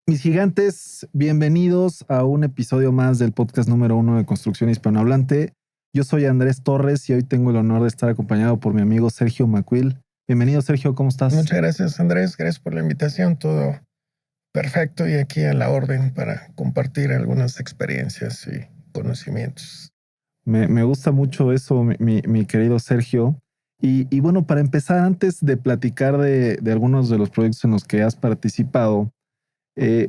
Mis gigantes, bienvenidos a un episodio más del podcast número 1 de Construcción Hispanohablante. Yo soy Andrés Torres y hoy tengo el honor de estar acompañado por mi amigo Sergio Macuil. Bienvenido, Sergio, ¿cómo estás? Muchas gracias, Andrés. Gracias por la invitación. Todo perfecto y aquí a la orden para compartir algunas experiencias y conocimientos. Me gusta mucho eso, mi querido Sergio. Y bueno, para empezar, antes de platicar de algunos de los proyectos en los que has participado,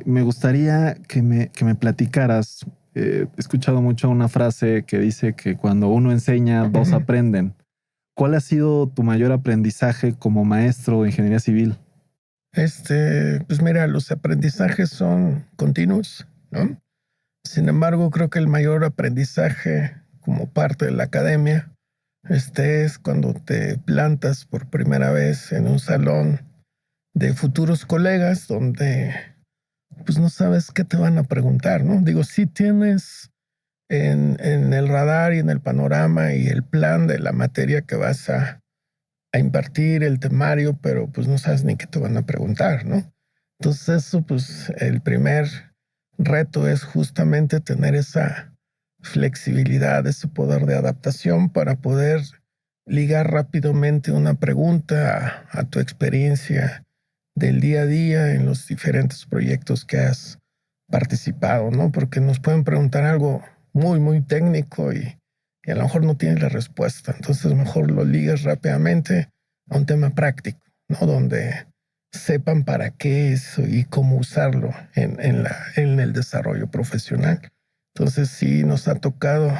me gustaría que me platicaras. He escuchado mucho una frase que dice que cuando uno enseña, dos aprenden. ¿Cuál ha sido tu mayor aprendizaje como maestro de ingeniería civil? Pues mira, los aprendizajes son continuos, ¿no? Sin embargo, creo que el mayor aprendizaje como parte de la academia, es cuando te plantas por primera vez en un salón de futuros colegas donde pues no sabes qué te van a preguntar, ¿no? Digo, sí tienes en el radar y en el panorama y el plan de la materia que vas a impartir, el temario, pero pues no sabes ni qué te van a preguntar, ¿no? Entonces eso, pues el primer reto es justamente tener esa flexibilidad, ese poder de adaptación para poder ligar rápidamente una pregunta a tu experiencia del día a día en los diferentes proyectos que has participado, ¿no? Porque nos pueden preguntar algo muy, muy técnico y a lo mejor no tienes la respuesta. Entonces mejor lo ligas rápidamente a un tema práctico, ¿no? Donde sepan para qué es y cómo usarlo en el desarrollo profesional. Entonces sí nos ha tocado,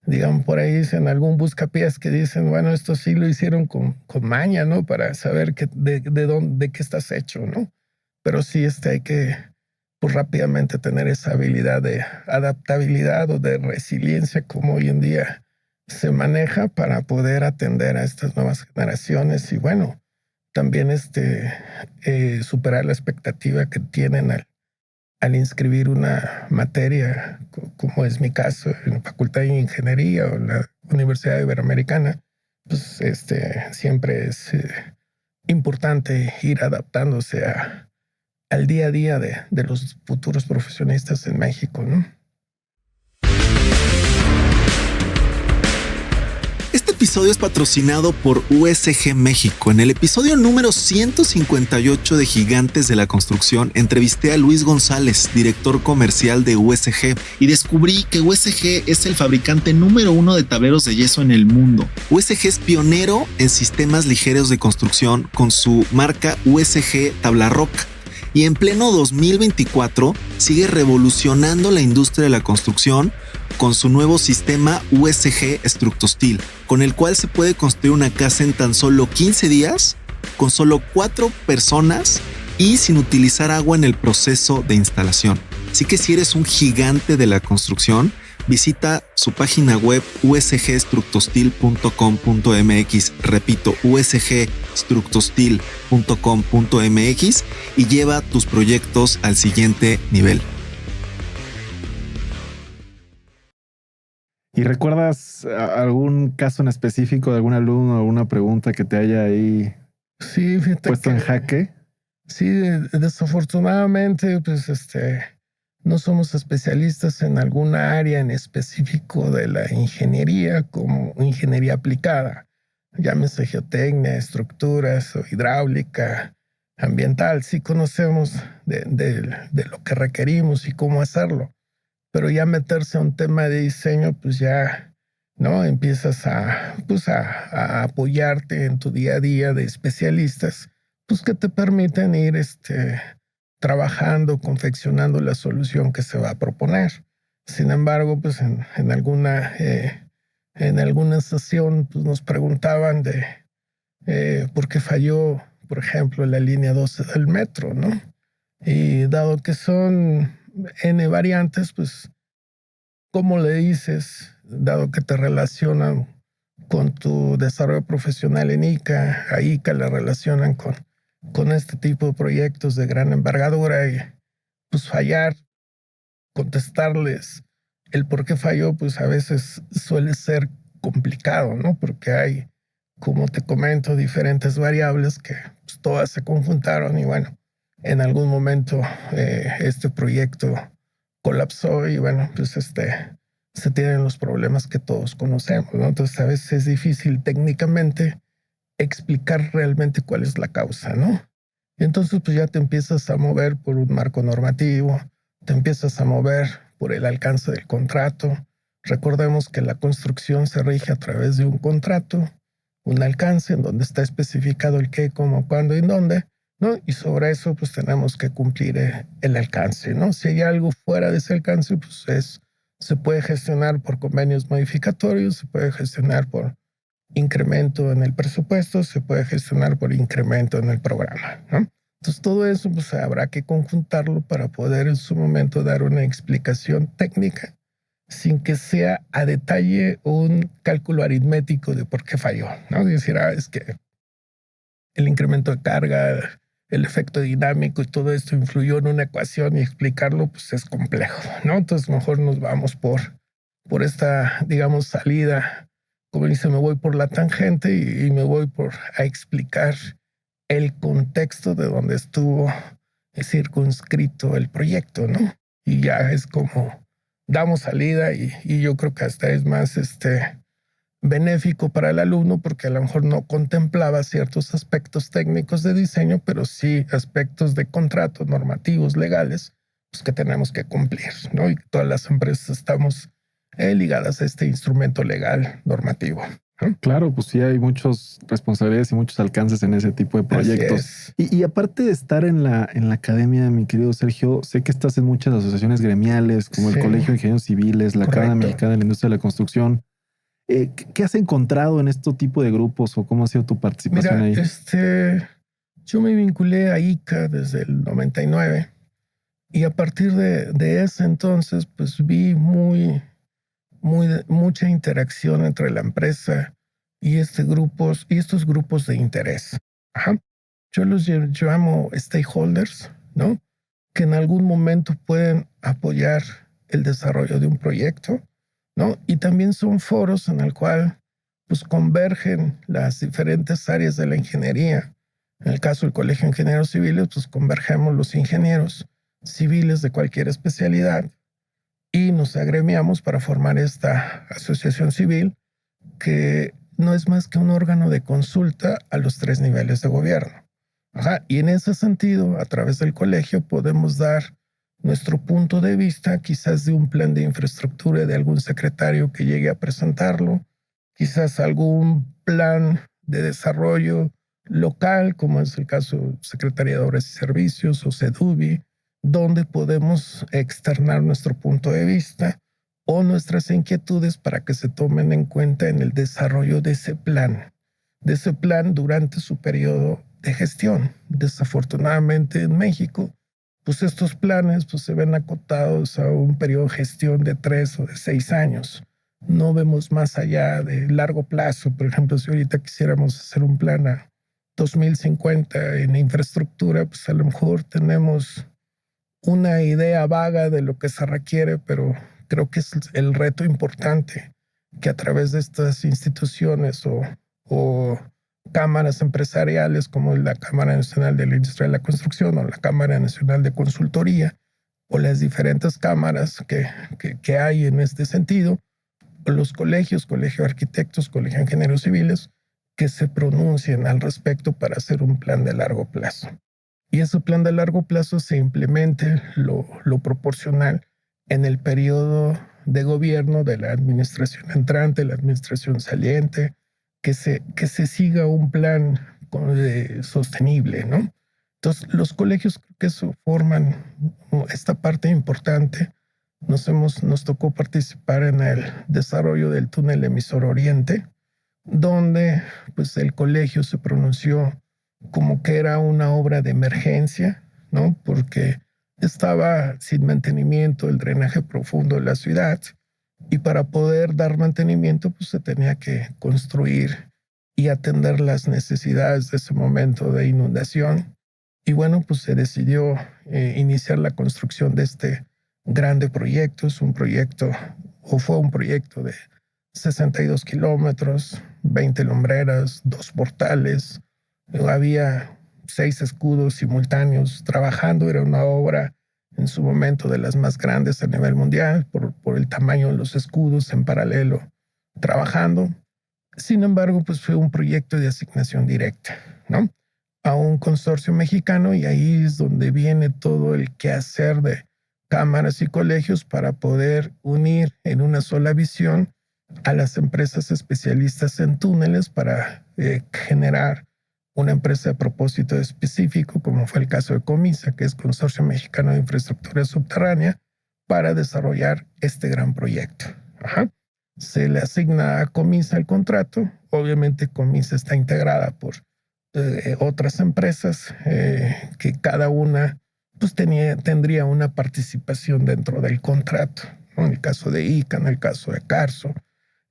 digamos, por ahí dicen algún buscapiés que dicen, bueno, esto sí lo hicieron con maña, ¿no? Para saber de qué estás hecho, ¿no? Pero sí hay que pues, rápidamente tener esa habilidad de adaptabilidad o de resiliencia como hoy en día se maneja para poder atender a estas nuevas generaciones y bueno, también superar la expectativa que tienen al inscribir una materia, como es mi caso, en la Facultad de Ingeniería o la Universidad Iberoamericana, pues siempre es importante ir adaptándose al día a día de los futuros profesionistas en México, ¿no? Este episodio es patrocinado por USG México. En el episodio número 158 de Gigantes de la Construcción, entrevisté a Luis González, director comercial de USG, y descubrí que USG es el fabricante número 1 de tableros de yeso en el mundo. USG es pionero en sistemas ligeros de construcción con su marca USG Tablarrock. Y en pleno 2024 sigue revolucionando la industria de la construcción con su nuevo sistema USG Structostil, con el cual se puede construir una casa en tan solo 15 días, con solo 4 personas y sin utilizar agua en el proceso de instalación. Así que si eres un gigante de la construcción, visita su página web usgstructostil.com.mx, repito, usgstructostil.com.mx y lleva tus proyectos al siguiente nivel. ¿Y recuerdas algún caso en específico de algún alumno o alguna pregunta que te haya ahí sí, puesto en jaque? Sí, desafortunadamente, pues no somos especialistas en alguna área en específico de la ingeniería, como ingeniería aplicada, llámese geotecnia, estructuras o hidráulica, ambiental. Sí conocemos de lo que requerimos y cómo hacerlo, pero ya meterse a un tema de diseño, pues ya, ¿no? Empiezas a apoyarte en tu día a día de especialistas, pues que te permiten ir trabajando, confeccionando la solución que se va a proponer. Sin embargo, pues en alguna sesión pues nos preguntaban por qué falló, por ejemplo, la línea 12 del metro, ¿no? Y dado que son N variantes, pues, ¿cómo le dices, dado que te relacionan con tu desarrollo profesional en ICA, a ICA la relacionan con este tipo de proyectos de gran envergadura y pues fallar, contestarles el por qué falló, pues a veces suele ser complicado, ¿no? Porque hay, como te comento, diferentes variables que pues, todas se conjuntaron y bueno, En algún momento este proyecto colapsó y bueno, pues se tienen los problemas que todos conocemos, ¿no? Entonces a veces es difícil técnicamente explicar realmente cuál es la causa, ¿no? Y entonces pues ya te empiezas a mover por un marco normativo, te empiezas a mover por el alcance del contrato. Recordemos que la construcción se rige a través de un contrato, un alcance en donde está especificado el qué, cómo, cuándo y dónde, ¿no? Y sobre eso pues tenemos que cumplir el alcance, ¿no? Si hay algo fuera de ese alcance, pues se puede gestionar por convenios modificatorios, se puede gestionar por incremento en el presupuesto, se puede gestionar por incremento en el programa, ¿no? Entonces todo eso pues habrá que conjuntarlo para poder en su momento dar una explicación técnica sin que sea a detalle un cálculo aritmético de por qué falló, ¿no? Decir, es que el incremento de carga, el efecto dinámico y todo esto influyó en una ecuación y explicarlo pues es complejo, ¿no? Entonces mejor nos vamos por esta, digamos, salida, como dice, me voy por la tangente y me voy a explicar el contexto de donde estuvo circunscrito el proyecto, ¿no? Y ya es como damos salida y yo creo que hasta es más benéfico para el alumno porque a lo mejor no contemplaba ciertos aspectos técnicos de diseño, pero sí aspectos de contratos normativos legales pues, que tenemos que cumplir, ¿no? Y todas las empresas estamos ligadas a este instrumento legal normativo, ¿no? Claro, pues sí hay muchas responsabilidades y muchos alcances en ese tipo de proyectos. Y aparte de estar en la academia, mi querido Sergio, sé que estás en muchas asociaciones gremiales, como el Colegio de Ingenieros Civiles, la Cámara Mexicana de la Industria de la Construcción. ¿Qué has encontrado en este tipo de grupos o cómo ha sido tu participación ahí? Yo me vinculé a ICA desde el 99 y a partir de ese entonces pues vi mucha interacción entre la empresa y estos grupos de interés. Ajá. Yo los llamo stakeholders, ¿no? Que en algún momento pueden apoyar el desarrollo de un proyecto, ¿no? Y también son foros en el cual pues convergen las diferentes áreas de la ingeniería. En el caso del Colegio de Ingenieros Civiles, pues convergemos los ingenieros civiles de cualquier especialidad y nos agremiamos para formar esta asociación civil que no es más que un órgano de consulta a los 3 niveles de gobierno. Ajá. Y en ese sentido, a través del colegio podemos dar nuestro punto de vista, quizás de un plan de infraestructura de algún secretario que llegue a presentarlo, quizás algún plan de desarrollo local, como es el caso de Secretaría de Obras y Servicios o SEDUBI, donde podemos externar nuestro punto de vista o nuestras inquietudes para que se tomen en cuenta en el desarrollo de ese plan durante su periodo de gestión. Desafortunadamente en México, pues estos planes pues, se ven acotados a un periodo de gestión de 3 o de 6 años. No vemos más allá de largo plazo. Por ejemplo, si ahorita quisiéramos hacer un plan a 2050 en infraestructura, pues a lo mejor tenemos una idea vaga de lo que se requiere, pero creo que es el reto importante que a través de estas instituciones o cámaras empresariales como la Cámara Nacional de la Industria de la Construcción o la Cámara Nacional de Consultoría o las diferentes cámaras que hay en este sentido, los colegios, Colegio de Arquitectos, Colegio de Ingenieros Civiles, que se pronuncien al respecto para hacer un plan de largo plazo. Y ese plan de largo plazo se implemente lo proporcional en el periodo de gobierno de la administración entrante, la administración saliente, que se siga un plan sostenible, ¿no? Entonces, los colegios que eso forman esta parte importante. Nos tocó participar en el desarrollo del túnel emisor Oriente, donde pues, el colegio se pronunció como que era una obra de emergencia, ¿no? Porque estaba sin mantenimiento el drenaje profundo de la ciudad y para poder dar mantenimiento pues se tenía que construir y atender las necesidades de ese momento de inundación. Y bueno, pues se decidió iniciar la construcción de este grande proyecto. Fue un proyecto de 62 kilómetros, 20 lumbreras, 2 portales. Había 6 escudos simultáneos trabajando. Era una obra en su momento de las más grandes a nivel mundial por el tamaño de los escudos en paralelo trabajando. Sin embargo, pues fue un proyecto de asignación directa, ¿no? A un consorcio mexicano, y ahí es donde viene todo el quehacer de cámaras y colegios para poder unir en una sola visión a las empresas especialistas en túneles para generar una empresa de propósito específico, como fue el caso de Comisa, que es Consorcio Mexicano de Infraestructura Subterránea, para desarrollar este gran proyecto. Ajá. Se le asigna a Comisa el contrato. Obviamente Comisa está integrada por otras empresas que cada una pues tendría una participación dentro del contrato, ¿no? En el caso de ICA, en el caso de Carso,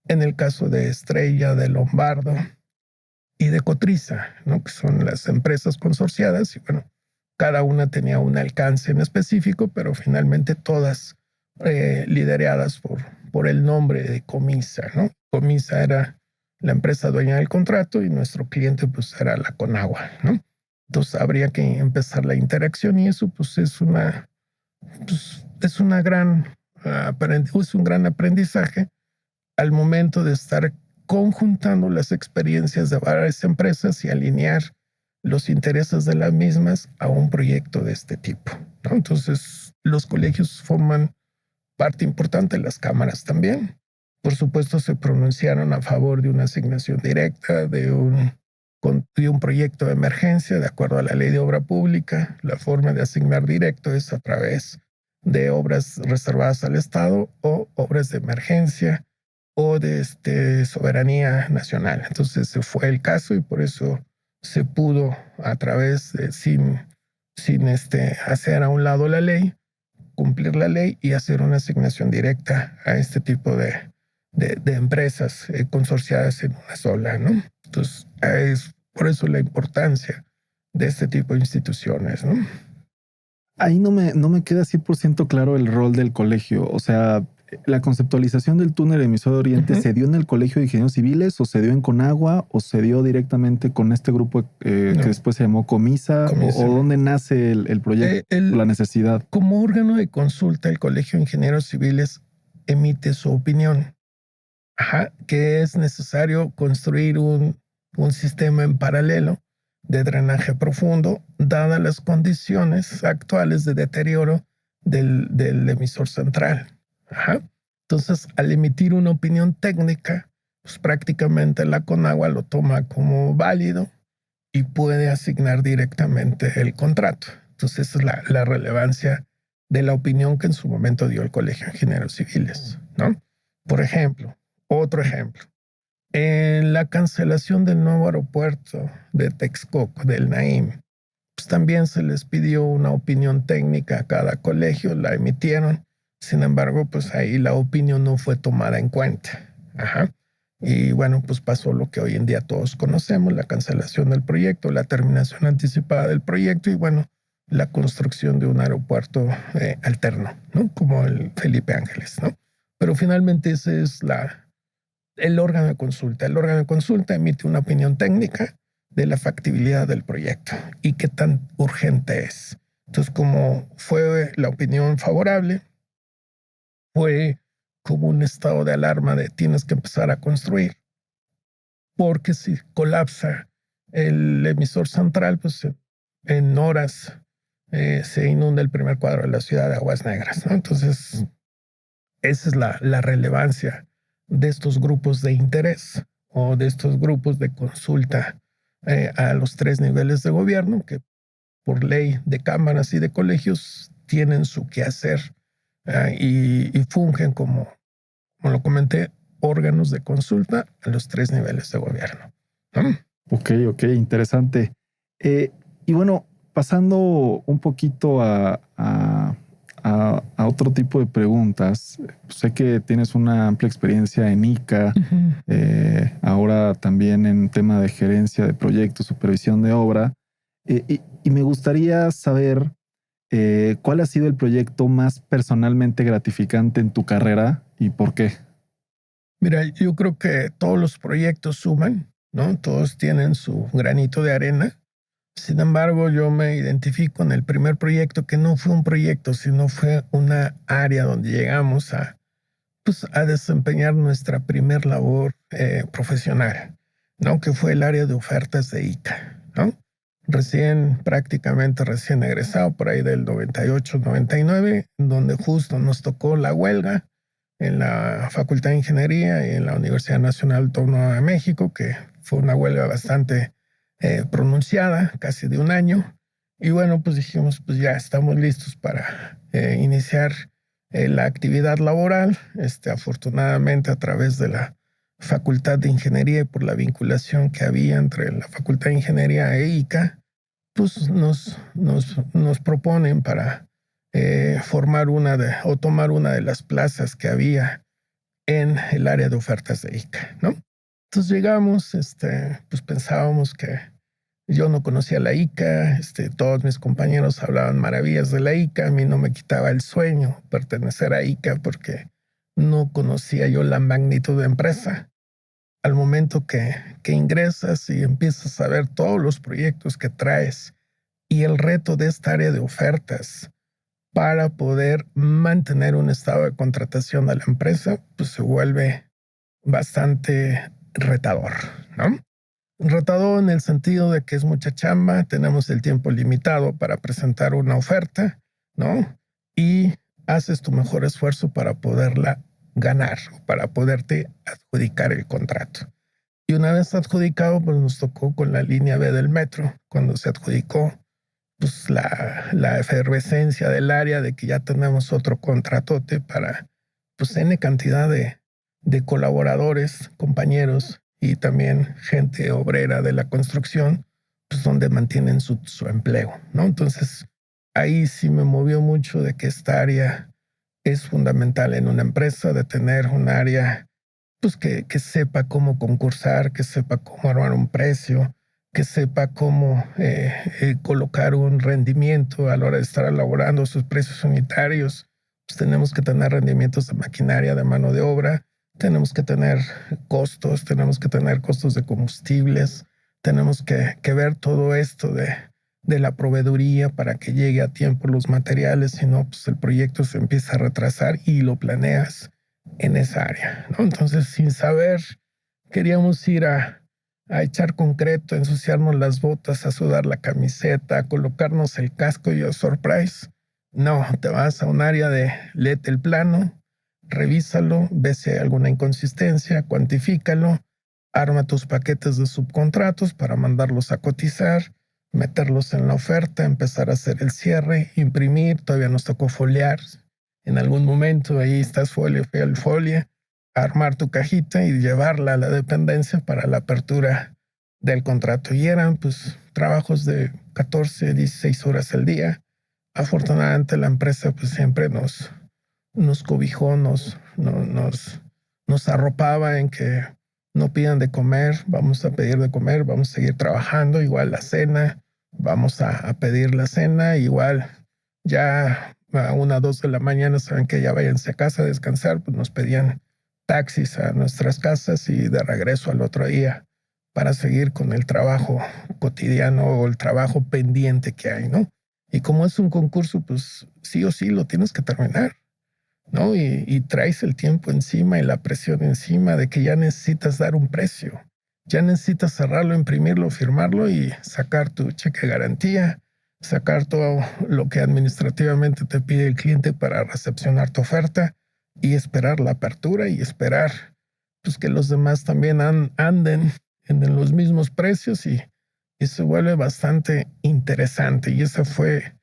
en el caso de Estrella, de Lombardo y de Cotriza, ¿no? Que son las empresas consorciadas, y bueno, cada una tenía un alcance en específico, pero finalmente todas lideradas por el nombre de Comisa, ¿no? Comisa era la empresa dueña del contrato y nuestro cliente pues era la Conagua, ¿no? Entonces habría que empezar la interacción, y eso pues es un gran aprendizaje al momento de estar conjuntando las experiencias de varias empresas y alinear los intereses de las mismas a un proyecto de este tipo, ¿no? Entonces los colegios forman parte importante, las cámaras también. Por supuesto, se pronunciaron a favor de una asignación directa, de un proyecto de emergencia, de acuerdo a la Ley de Obra Pública. La forma de asignar directo es a través de obras reservadas al Estado o obras de emergencia o de soberanía nacional. Entonces, ese fue el caso, y por eso se pudo, a través de, sin hacer a un lado la ley, cumplir la ley y hacer una asignación directa a este tipo de empresas consorciadas en una sola, ¿no? Entonces, es por eso la importancia de este tipo de instituciones, ¿no? Ahí no me queda 100% claro el rol del colegio. O sea, la conceptualización del túnel emisor de Oriente ¿se dio en el Colegio de Ingenieros Civiles, o se dio en Conagua, o se dio directamente con este grupo que después se llamó Comisa? ¿O dónde nace el proyecto, la necesidad? Como órgano de consulta, el Colegio de Ingenieros Civiles emite su opinión. Que es necesario construir un sistema en paralelo de drenaje profundo, dadas las condiciones actuales de deterioro del emisor central. Entonces, al emitir una opinión técnica, pues prácticamente la Conagua lo toma como válido y puede asignar directamente el contrato. Entonces, esa es la relevancia de la opinión que en su momento dio el Colegio de Ingenieros Civiles, ¿no? Por ejemplo, otro ejemplo, en la cancelación del nuevo aeropuerto de Texcoco, del Naim, pues también se les pidió una opinión técnica a cada colegio, la emitieron. Sin embargo, pues ahí la opinión no fue tomada en cuenta. Y bueno, pues pasó lo que hoy en día todos conocemos: la cancelación del proyecto, la terminación anticipada del proyecto, y bueno, la construcción de un aeropuerto alterno, ¿no? Como el Felipe Ángeles, ¿no? Pero finalmente ese es el órgano de consulta. El órgano de consulta emite una opinión técnica de la factibilidad del proyecto y qué tan urgente es. Entonces, como fue la opinión favorable, fue como un estado de alarma de tienes que empezar a construir, porque si colapsa el emisor central, pues en horas se inunda el primer cuadro de la ciudad de Aguas Negras, ¿no? Entonces, esa es la relevancia de estos grupos de interés o de estos grupos de consulta a los 3 niveles de gobierno, que por ley de cámaras y de colegios tienen su quehacer y fungen como lo comenté, órganos de consulta a los 3 niveles de gobierno. Ok, interesante. Y bueno, pasando un poquito a otro tipo de preguntas. Sé que tienes una amplia experiencia en ICA, ahora también en tema de gerencia de proyectos, supervisión de obra. Y me gustaría saber cuál ha sido el proyecto más personalmente gratificante en tu carrera y por qué. Mira, yo creo que todos los proyectos suman, ¿no? Todos tienen su granito de arena. Sin embargo, yo me identifico en el primer proyecto, que no fue un proyecto, sino fue una área donde llegamos a desempeñar nuestra primer labor profesional, ¿no? Que fue el área de ofertas de ICA, ¿no? Prácticamente recién egresado, por ahí del 98, 99, donde justo nos tocó la huelga en la Facultad de Ingeniería y en la Universidad Nacional Autónoma de México, que fue una huelga bastante pronunciada, casi de un año. Y bueno, pues dijimos, pues ya estamos listos para iniciar la actividad laboral. Afortunadamente, a través de la Facultad de Ingeniería y por la vinculación que había entre la Facultad de Ingeniería e ICA, pues nos proponen para tomar una de las plazas que había en el área de ofertas de ICA, ¿no? Entonces llegamos, pues pensábamos que yo no conocía la ICA, todos mis compañeros hablaban maravillas de la ICA, a mí no me quitaba el sueño pertenecer a ICA porque no conocía yo la magnitud de empresa. Al momento que ingresas y empiezas a ver todos los proyectos que traes y el reto de esta área de ofertas para poder mantener un estado de contratación a la empresa, pues se vuelve bastante retador, ¿no? Retador en el sentido de que es mucha chamba, tenemos el tiempo limitado para presentar una oferta, ¿no? Y haces tu mejor esfuerzo para poderla ganar, para poderte adjudicar el contrato. Y una vez adjudicado, pues nos tocó con la línea B del metro, cuando se adjudicó, pues la efervescencia del área de que ya tenemos otro contratote para, pues, N cantidad de colaboradores, compañeros y también gente obrera de la construcción, pues donde mantienen su empleo, ¿no? Entonces, ahí sí me movió mucho de que esta área es fundamental en una empresa, de tener un área pues que sepa cómo concursar, que sepa cómo armar un precio, que sepa cómo colocar un rendimiento a la hora de estar elaborando sus precios unitarios. Pues tenemos que tener rendimientos de maquinaria, de mano de obra, tenemos que tener costos de combustibles, tenemos que ver todo esto de la proveeduría para que llegue a tiempo los materiales, si no, pues el proyecto se empieza a retrasar y lo planeas en esa área, ¿no? Entonces, sin saber, queríamos ir a echar concreto, a ensuciarnos las botas, a sudar la camiseta, a colocarnos el casco y a surprise. No, te vas a un área de léete el plano, revísalo, ve si hay alguna inconsistencia, cuantifícalo, arma tus paquetes de subcontratos para mandarlos a cotizar, meterlos en la oferta, empezar a hacer el cierre, imprimir, todavía nos tocó foliar. En algún momento ahí estás folia, armar tu cajita y llevarla a la dependencia para la apertura del contrato. Y eran pues trabajos de 14, 16 horas al día. Afortunadamente la empresa pues siempre nos cobijó, nos arropaba en que no pidan de comer, vamos a pedir de comer, vamos a seguir trabajando, igual la cena, vamos a pedir la cena, igual ya a 1, 2 de la mañana saben que ya váyanse a casa a descansar, pues nos pedían taxis a nuestras casas y de regreso al otro día para seguir con el trabajo cotidiano o el trabajo pendiente que hay, ¿no? Y como es un concurso, pues sí o sí lo tienes que terminar, ¿no? Y traes el tiempo encima y la presión encima de que ya necesitas dar un precio, ya necesitas cerrarlo, imprimirlo, firmarlo y sacar tu cheque de garantía, sacar todo lo que administrativamente te pide el cliente para recepcionar tu oferta y esperar la apertura y esperar pues que los demás también anden en los mismos precios y se vuelve bastante interesante. Y ese fue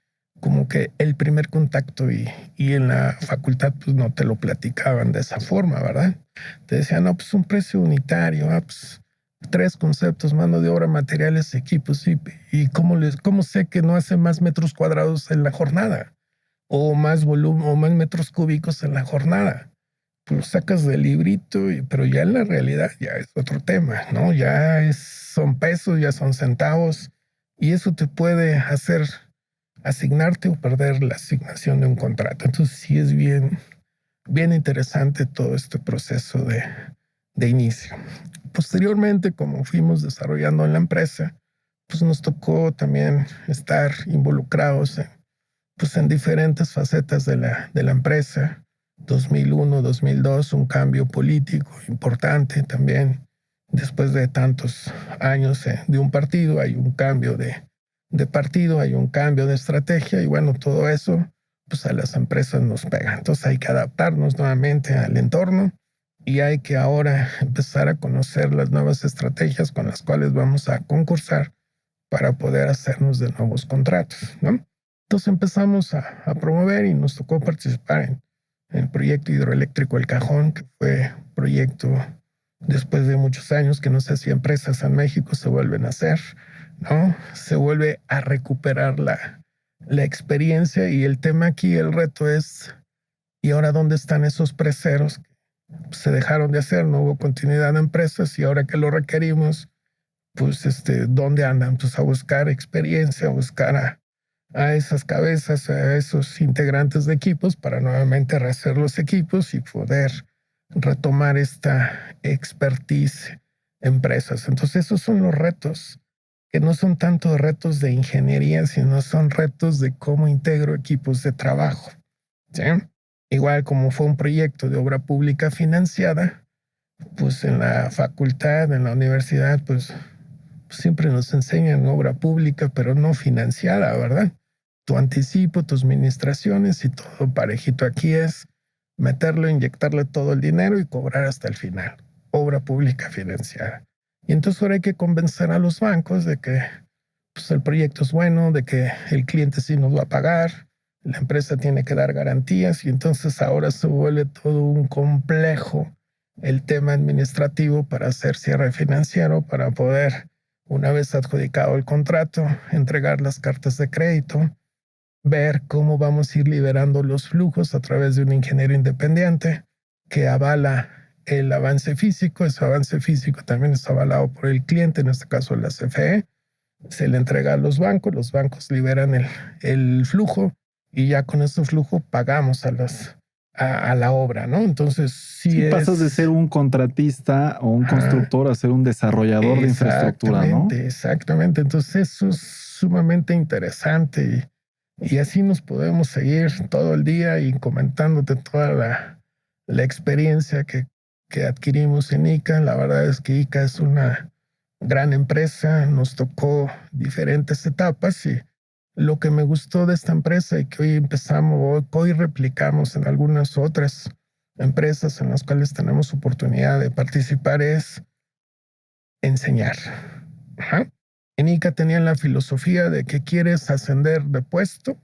como que el primer contacto y en la facultad pues no te lo platicaban de esa forma, ¿verdad? Te decían, no, pues un precio unitario, pues 3 conceptos, mano de obra, materiales, equipos, y cómo sé que no hace más metros cuadrados en la jornada o más volumen o más metros cúbicos en la jornada. Pues lo sacas del librito, pero ya en la realidad ya es otro tema, ¿no? Son pesos, ya son centavos y eso te puede hacer asignarte o perder la asignación de un contrato. Entonces sí es bien interesante todo este proceso de inicio. Posteriormente, como fuimos desarrollando en la empresa, pues nos tocó también estar involucrados en diferentes facetas de la empresa. 2001, 2002, un cambio político importante también. Después de tantos años de un partido, hay un cambio de partido, hay un cambio de estrategia y bueno, todo eso pues a las empresas nos pega. Entonces hay que adaptarnos nuevamente al entorno y hay que ahora empezar a conocer las nuevas estrategias con las cuales vamos a concursar para poder hacernos de nuevos contratos, ¿no? Entonces empezamos a promover y nos tocó participar en el proyecto hidroeléctrico El Cajón, que fue un proyecto después de muchos años que no sé si empresas en México se vuelven a hacer, ¿no? Se vuelve a recuperar la experiencia y el tema aquí, el reto es, ¿y ahora dónde están esos preceros? Se dejaron de hacer, no hubo continuidad de empresas y ahora que lo requerimos, pues, ¿dónde andan? Pues a buscar experiencia, a buscar a esas cabezas, a esos integrantes de equipos para nuevamente rehacer los equipos y poder retomar esta expertise empresas. Entonces esos son los retos, que no son tanto retos de ingeniería, sino son retos de cómo integro equipos de trabajo, ¿sí? Igual como fue un proyecto de obra pública financiada, pues en la facultad, en la universidad, pues siempre nos enseñan obra pública, pero no financiada, ¿verdad? Tu anticipo, tus administraciones y todo parejito. Aquí es meterlo, inyectarle todo el dinero y cobrar hasta el final. Obra pública financiada. Y entonces ahora hay que convencer a los bancos de que pues, el proyecto es bueno, de que el cliente sí nos va a pagar, la empresa tiene que dar garantías y entonces ahora se vuelve todo un complejo el tema administrativo para hacer cierre financiero, para poder, una vez adjudicado el contrato, entregar las cartas de crédito, ver cómo vamos a ir liberando los flujos a través de un ingeniero independiente que avala el avance físico. Ese avance físico también es avalado por el cliente, en este caso la CFE. Se le entrega a los bancos liberan el flujo y ya con ese flujo pagamos a la obra, ¿no? Entonces sí pasas de ser un contratista o un constructor a ser un desarrollador de infraestructura, ¿no? Exactamente. Entonces eso es sumamente interesante y así nos podemos seguir todo el día y comentándote toda la experiencia que adquirimos en ICA. La verdad es que ICA es una gran empresa, nos tocó diferentes etapas y lo que me gustó de esta empresa y que hoy replicamos en algunas otras empresas en las cuales tenemos oportunidad de participar es enseñar. Ajá. En ICA tenían la filosofía de que quieres ascender de puesto,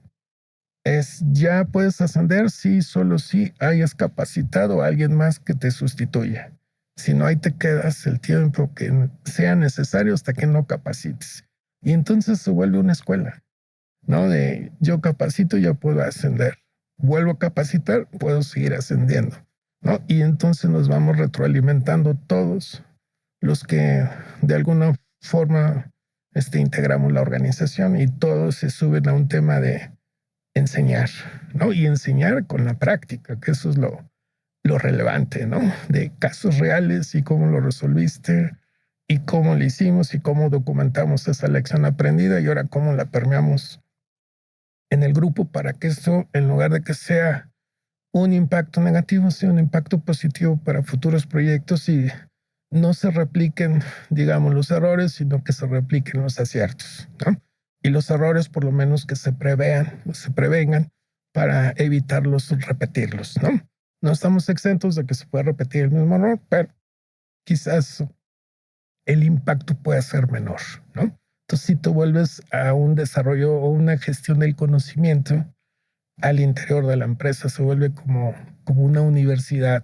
ya puedes ascender si solo si hayas capacitado a alguien más que te sustituya. Si no, ahí te quedas el tiempo que sea necesario hasta que no capacites. Y entonces se vuelve una escuela, ¿no? De yo capacito, ya puedo ascender. Vuelvo a capacitar, puedo seguir ascendiendo, ¿no? Y entonces nos vamos retroalimentando todos los que de alguna forma integramos la organización y todos se suben a un tema de enseñar, ¿no? Y enseñar con la práctica, que eso es lo relevante, ¿no? De casos reales y cómo lo resolviste y cómo lo hicimos y cómo documentamos esa lección aprendida y ahora cómo la permeamos en el grupo para que esto, en lugar de que sea un impacto negativo, sea un impacto positivo para futuros proyectos y no se repliquen, digamos, los errores, sino que se repliquen los aciertos, ¿no? Y los errores, por lo menos, que se prevengan para evitarlos, repetirlos, ¿no? No estamos exentos de que se pueda repetir el mismo error, pero quizás el impacto pueda ser menor, ¿no? Entonces, si tú vuelves a un desarrollo o una gestión del conocimiento al interior de la empresa, se vuelve como una universidad,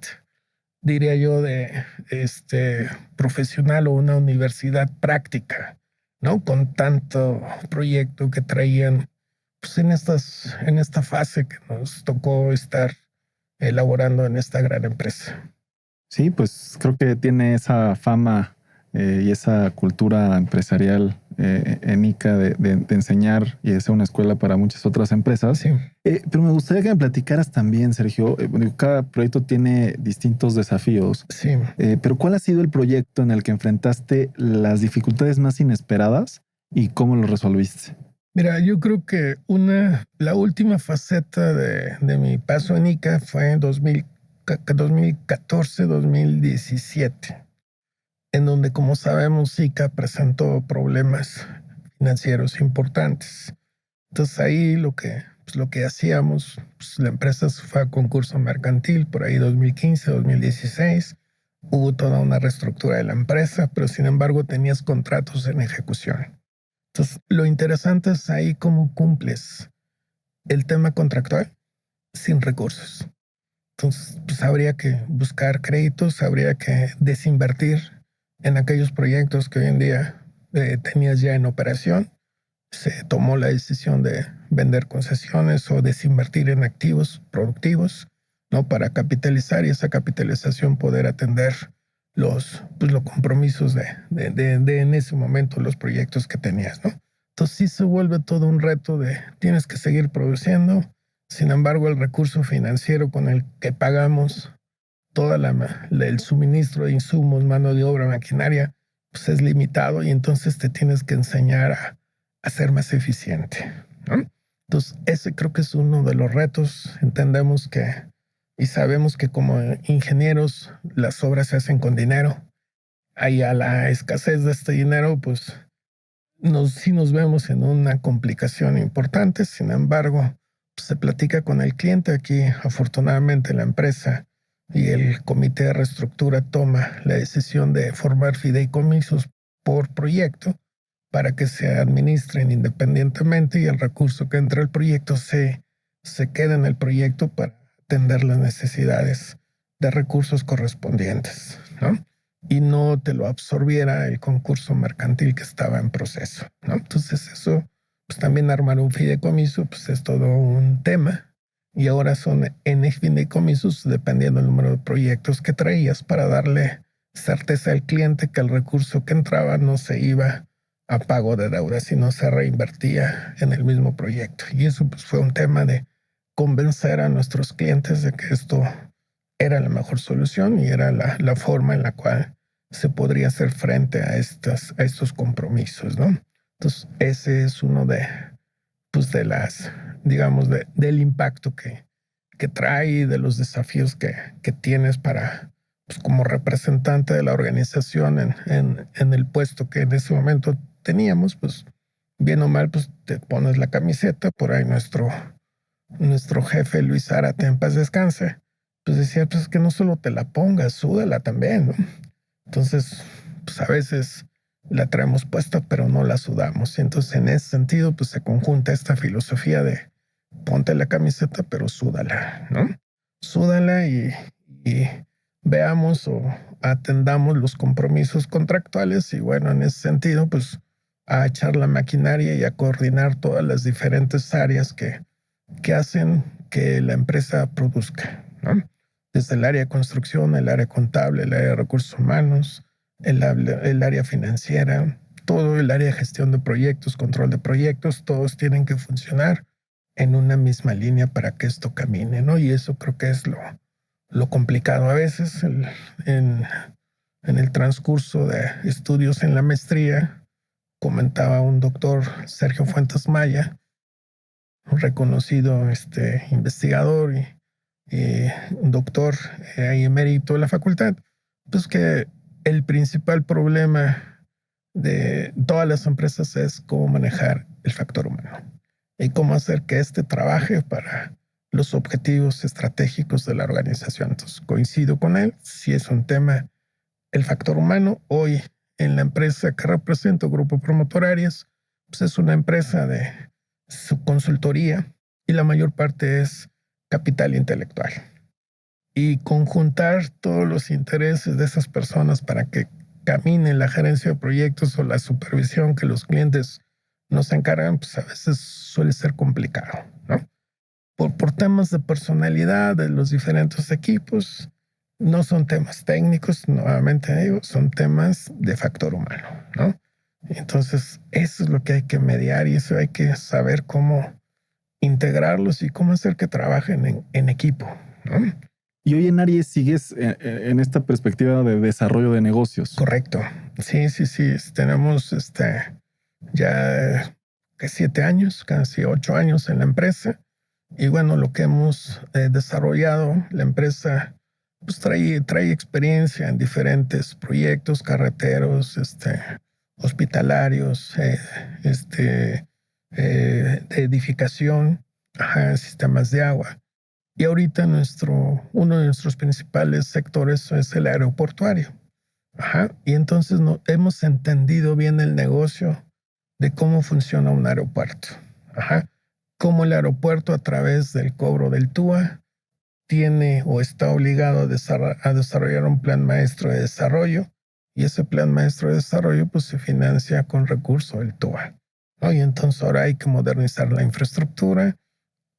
diría yo, de profesional o una universidad práctica, ¿no? Con tanto proyecto que traían pues, en esta fase que nos tocó estar elaborando en esta gran empresa. Sí, pues creo que tiene esa fama y esa cultura empresarial en ICA de enseñar y de ser una escuela para muchas otras empresas. Sí. Pero me gustaría que me platicaras también, Sergio, cada proyecto tiene distintos desafíos. Sí. Pero ¿cuál ha sido el proyecto en el que enfrentaste las dificultades más inesperadas y cómo lo resolviste? Mira, yo creo que la última faceta de mi paso en ICA fue en 2014-2017, en donde, como sabemos, ICA presentó problemas financieros importantes. Entonces ahí lo que hacíamos, pues, la empresa se fue a concurso mercantil por ahí 2015, 2016. Hubo toda una reestructura de la empresa, pero sin embargo tenías contratos en ejecución. Entonces, lo interesante es ahí cómo cumples el tema contractual sin recursos. Entonces, pues habría que buscar créditos, habría que desinvertir en aquellos proyectos que hoy en día tenías ya en operación. Se tomó la decisión de vender concesiones o desinvertir en activos productivos, ¿no? Para capitalizar y esa capitalización poder atender los compromisos de en ese momento, los proyectos que tenías, ¿no? Entonces sí se vuelve todo un reto de tienes que seguir produciendo. Sin embargo, el recurso financiero con el que pagamos el suministro de insumos, mano de obra, maquinaria, pues es limitado y entonces te tienes que enseñar a ser más eficiente, ¿no? Entonces, ese creo que es uno de los retos. Entendemos y sabemos que como ingenieros las obras se hacen con dinero. Ahí a la escasez de este dinero, pues sí nos vemos en una complicación importante. Sin embargo, pues, se platica con el cliente. Aquí, afortunadamente, la empresa y el comité de reestructura toma la decisión de formar fideicomisos por proyecto para que se administren independientemente y el recurso que entra al proyecto se quede en el proyecto para atender las necesidades de recursos correspondientes, ¿no? Y no te lo absorbiera el concurso mercantil que estaba en proceso, ¿no? Entonces eso, pues también armar un fideicomiso, pues es todo un tema. Y ahora son N fideicomisos dependiendo del número de proyectos que traías para darle certeza al cliente que el recurso que entraba no se iba a pago de deuda, sino se reinvertía en el mismo proyecto. Y eso pues fue un tema de convencer a nuestros clientes de que esto era la mejor solución y era la forma en la cual se podría hacer frente a estos compromisos, ¿no? Entonces, ese es uno de las, digamos, del impacto que trae, de los desafíos que tienes para, pues, como representante de la organización en el puesto que en ese momento teníamos, pues, bien o mal, pues, te pones la camiseta. Por ahí nuestro jefe, Luis Zárate, en paz descanse, pues decía, pues, que no solo te la pongas, súdala también, ¿no? Entonces, pues, a veces la traemos puesta, pero no la sudamos. Y entonces, en ese sentido, pues, se conjunta esta filosofía de ponte la camiseta, pero súdala, ¿no? Súdala y veamos o atendamos los compromisos contractuales y, bueno, en ese sentido, pues, a echar la maquinaria y a coordinar todas las diferentes áreas que hacen que la empresa produzca, ¿no? Desde el área de construcción, el área contable, el área de recursos humanos, el área financiera, todo el área de gestión de proyectos, control de proyectos, todos tienen que funcionar en una misma línea para que esto camine, ¿no? Y eso creo que es lo complicado a veces. En el transcurso de estudios en la maestría, comentaba un doctor, Sergio Fuentes Maya, un reconocido investigador y un doctor emérito de la facultad, pues que el principal problema de todas las empresas es cómo manejar el factor humano y cómo hacer que trabaje para los objetivos estratégicos de la organización. Entonces, coincido con él, si es un tema el factor humano. Hoy en la empresa que represento, Grupo Promotor Arias, pues es una empresa de subconsultoría y la mayor parte es capital intelectual. Y conjuntar todos los intereses de esas personas para que camine la gerencia de proyectos o la supervisión que los clientes nos encargan, pues a veces suele ser complicado, ¿no? Por temas de personalidad de los diferentes equipos, no son temas técnicos, nuevamente digo, son temas de factor humano, ¿no? Entonces, eso es lo que hay que mediar y eso hay que saber cómo integrarlos y cómo hacer que trabajen en equipo, ¿no? Y hoy en Aries sigues en esta perspectiva de desarrollo de negocios. Correcto. Sí. Tenemos ya que 7 años, casi 8 años en la empresa. Y bueno, lo que hemos desarrollado, la empresa pues trae experiencia en diferentes proyectos carreteros, hospitalarios, de edificación, sistemas de agua. Y ahorita uno de nuestros principales sectores es el aeroportuario. Y entonces hemos entendido bien el negocio de cómo funciona un aeropuerto. Cómo el aeropuerto, a través del cobro del TUA, tiene o está obligado a desarrollar un plan maestro de desarrollo, y ese plan maestro de desarrollo pues se financia con recursos del TUA. Y entonces ahora hay que modernizar la infraestructura,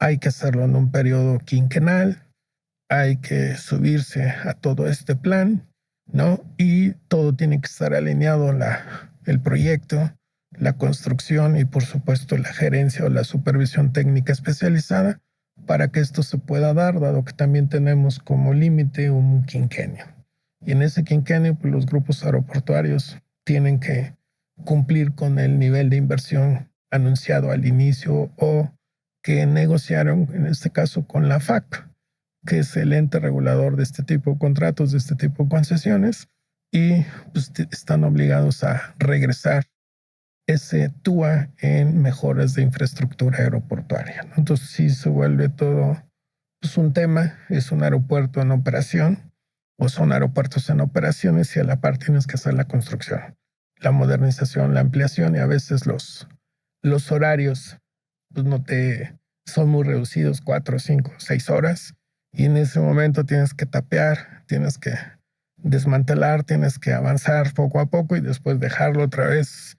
hay que hacerlo en un periodo quinquenal, hay que subirse a todo este plan, ¿no? Y todo tiene que estar alineado, el proyecto, la construcción y por supuesto la gerencia o la supervisión técnica especializada para que esto se pueda dar, dado que también tenemos como límite un quinquenio. Y en ese quinquenio, pues los grupos aeroportuarios tienen que cumplir con el nivel de inversión anunciado al inicio o que negociaron, en este caso, con la FAC, que es el ente regulador de este tipo de contratos, de este tipo de concesiones, y pues están obligados a regresar ese TUA en mejoras de infraestructura aeroportuaria. Entonces sí se vuelve todo pues, un tema, es un aeropuerto en operación o son aeropuertos en operaciones y a la par tienes que hacer la construcción, la modernización, la ampliación y a veces los horarios pues son muy reducidos, 4, 5, 6 horas y en ese momento tienes que tapear, tienes que desmantelar, tienes que avanzar poco a poco y después dejarlo otra vez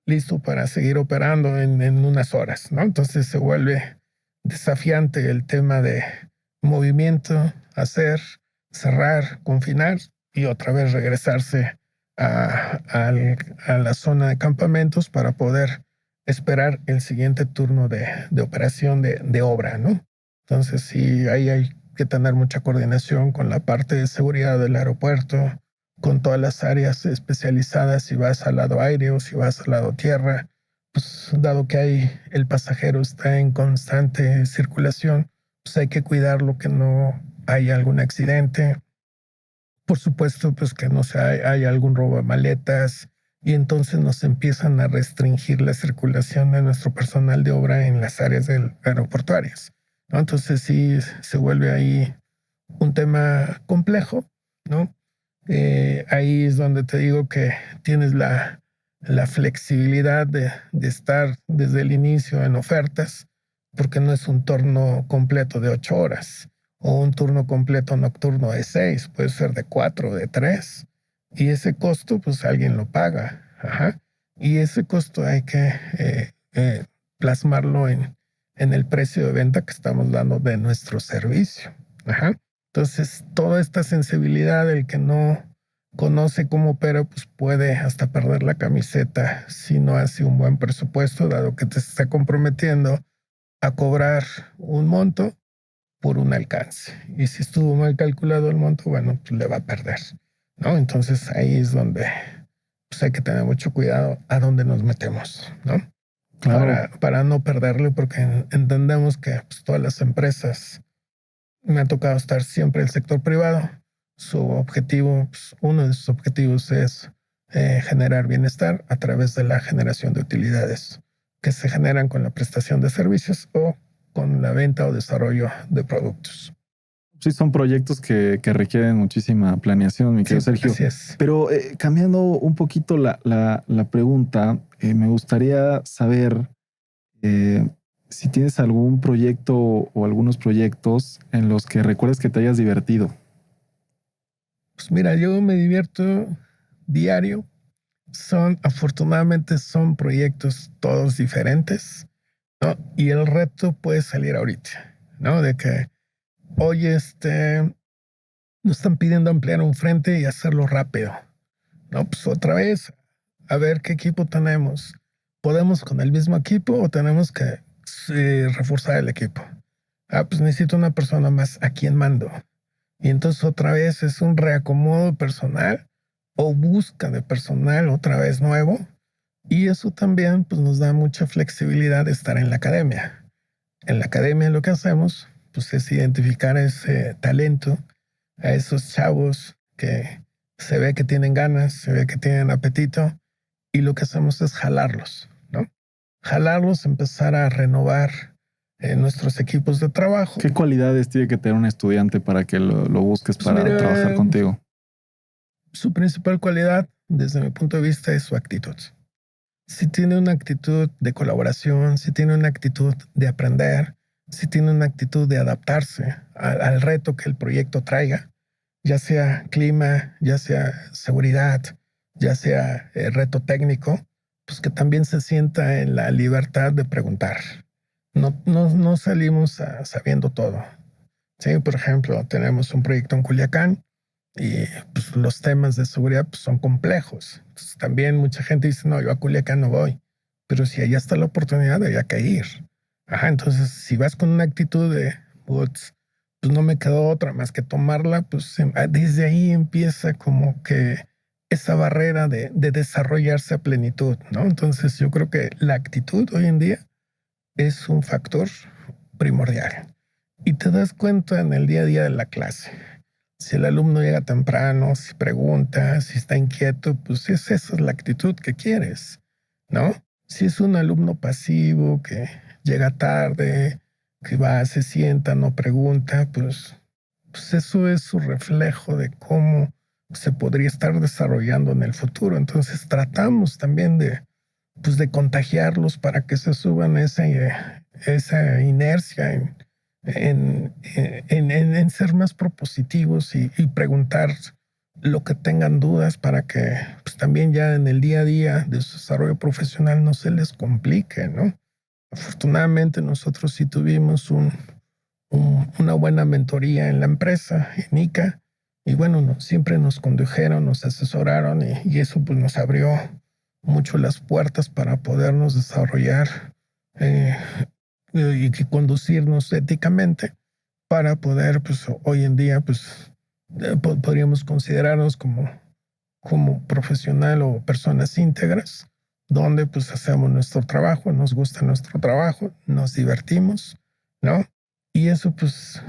listo para seguir operando en unas horas, ¿no? Entonces se vuelve desafiante el tema de movimiento, hacer, cerrar, confinar y otra vez regresarse a la zona de campamentos para poder esperar el siguiente turno de operación de obra, ¿no? Entonces sí, ahí hay que tener mucha coordinación con la parte de seguridad del aeropuerto, con todas las áreas especializadas, si vas al lado aire o si vas al lado tierra, pues dado que el pasajero está en constante circulación, pues hay que cuidarlo que no haya algún accidente. Por supuesto, pues que no haya algún robo de maletas y entonces nos empiezan a restringir la circulación de nuestro personal de obra en las áreas aeroportuarias, ¿no? Entonces sí se vuelve ahí un tema complejo, ¿no? Ahí es donde te digo que tienes la flexibilidad de estar desde el inicio en ofertas, porque no es un turno completo de 8 horas o un turno completo nocturno de 6, puede ser de 4, de 3. Y ese costo, pues alguien lo paga. Y ese costo hay que plasmarlo en el precio de venta que estamos dando de nuestro servicio. Entonces, toda esta sensibilidad, el que no conoce cómo opera, pues puede hasta perder la camiseta si no hace un buen presupuesto, dado que te está comprometiendo a cobrar un monto por un alcance. Y si estuvo mal calculado el monto, bueno, pues le va a perder, ¿no? Entonces, ahí es donde pues hay que tener mucho cuidado a dónde nos metemos, ¿no? Claro. Para no perderle, porque entendemos que pues, todas las empresas, me ha tocado estar siempre en el sector privado. Su objetivo, pues, uno de sus objetivos es generar bienestar a través de la generación de utilidades que se generan con la prestación de servicios o con la venta o desarrollo de productos. Sí, son proyectos que requieren muchísima planeación, mi querido Sergio. Así es. Pero cambiando un poquito la pregunta, me gustaría saber si tienes algún proyecto o algunos proyectos en los que recuerdes que te hayas divertido. Pues mira, yo me divierto diario. Afortunadamente son proyectos todos diferentes, ¿no? Y el reto puede salir ahorita, ¿no? De que hoy nos están pidiendo ampliar un frente y hacerlo rápido, ¿no? Pues otra vez, a ver qué equipo tenemos. ¿Podemos con el mismo equipo o tenemos que reforzar el equipo? Pues necesito una persona más a quien mando. Y entonces otra vez es un reacomodo personal o busca de personal otra vez nuevo Y eso también pues, nos da mucha flexibilidad de estar en la academia. En la academia lo que hacemos pues, es identificar ese talento, a esos chavos que se ve que tienen ganas, se ve que tienen apetito, y lo que hacemos es jalarlos, ¿no? Jalarlos, empezar a renovar nuestros equipos de trabajo. ¿Qué cualidades tiene que tener un estudiante para que lo busques Pues para mira, trabajar contigo? Su principal cualidad, desde mi punto de vista, es su actitud. Si tiene una actitud de colaboración, si tiene una actitud de aprender, si tiene una actitud de adaptarse al reto que el proyecto traiga, ya sea clima, ya sea seguridad, ya sea reto técnico, pues que también se sienta en la libertad de preguntar. No salimos sabiendo todo. Sí, por ejemplo, tenemos un proyecto en Culiacán y pues, los temas de seguridad pues, son complejos. Entonces, también mucha gente dice, no, yo a Culiacán no voy. Pero si allá está la oportunidad, había que ir. Ajá, entonces, si vas con una actitud de, pues no me quedó otra más que tomarla, pues desde ahí empieza como que esa barrera de desarrollarse a plenitud, ¿no? Entonces, yo creo que la actitud hoy en día es un factor primordial. Y te das cuenta en el día a día de la clase. Si el alumno llega temprano, si pregunta, si está inquieto, pues esa es la actitud que quieres, ¿no? Si es un alumno pasivo que llega tarde, que va, se sienta, no pregunta, pues eso es su reflejo de cómo se podría estar desarrollando en el futuro. Entonces tratamos también pues de contagiarlos para que se suban esa inercia en ser más propositivos y preguntar lo que tengan dudas para que pues, también ya en el día a día de su desarrollo profesional no se les complique, ¿no? Afortunadamente nosotros sí tuvimos una buena mentoría en la empresa, en ICA, y bueno, siempre nos condujeron, nos asesoraron y eso pues nos abrió mucho las puertas para podernos desarrollar eh, y conducirnos éticamente para poder, pues hoy en día, pues podríamos considerarnos como profesional o personas íntegras, donde pues hacemos nuestro trabajo, nos gusta nuestro trabajo, nos divertimos, ¿no? Y eso pues,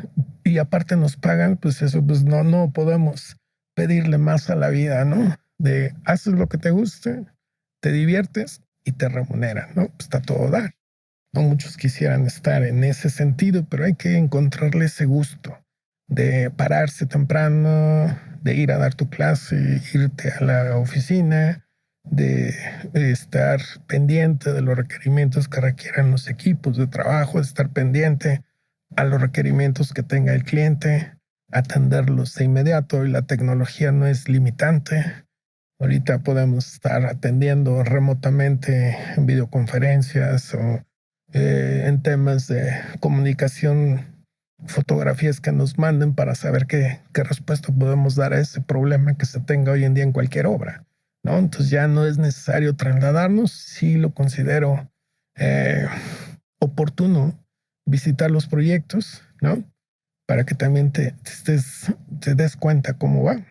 y aparte nos pagan, pues eso pues no podemos pedirle más a la vida, ¿no? De haces lo que te guste, te diviertes y te remuneran, ¿no? Pues está todo dar. No muchos quisieran estar en ese sentido, pero hay que encontrarle ese gusto de pararse temprano, de ir a dar tu clase, irte a la oficina, de estar pendiente de los requerimientos que requieran los equipos de trabajo, de estar pendiente a los requerimientos que tenga el cliente, atenderlos de inmediato, y la tecnología no es limitante. Ahorita podemos estar atendiendo remotamente en videoconferencias o en temas de comunicación, fotografías que nos manden para saber qué respuesta podemos dar a ese problema que se tenga hoy en día en cualquier obra, ¿no? Entonces ya no es necesario trasladarnos. Sí lo considero oportuno visitar los proyectos, ¿no? Para que también te des cuenta cómo va.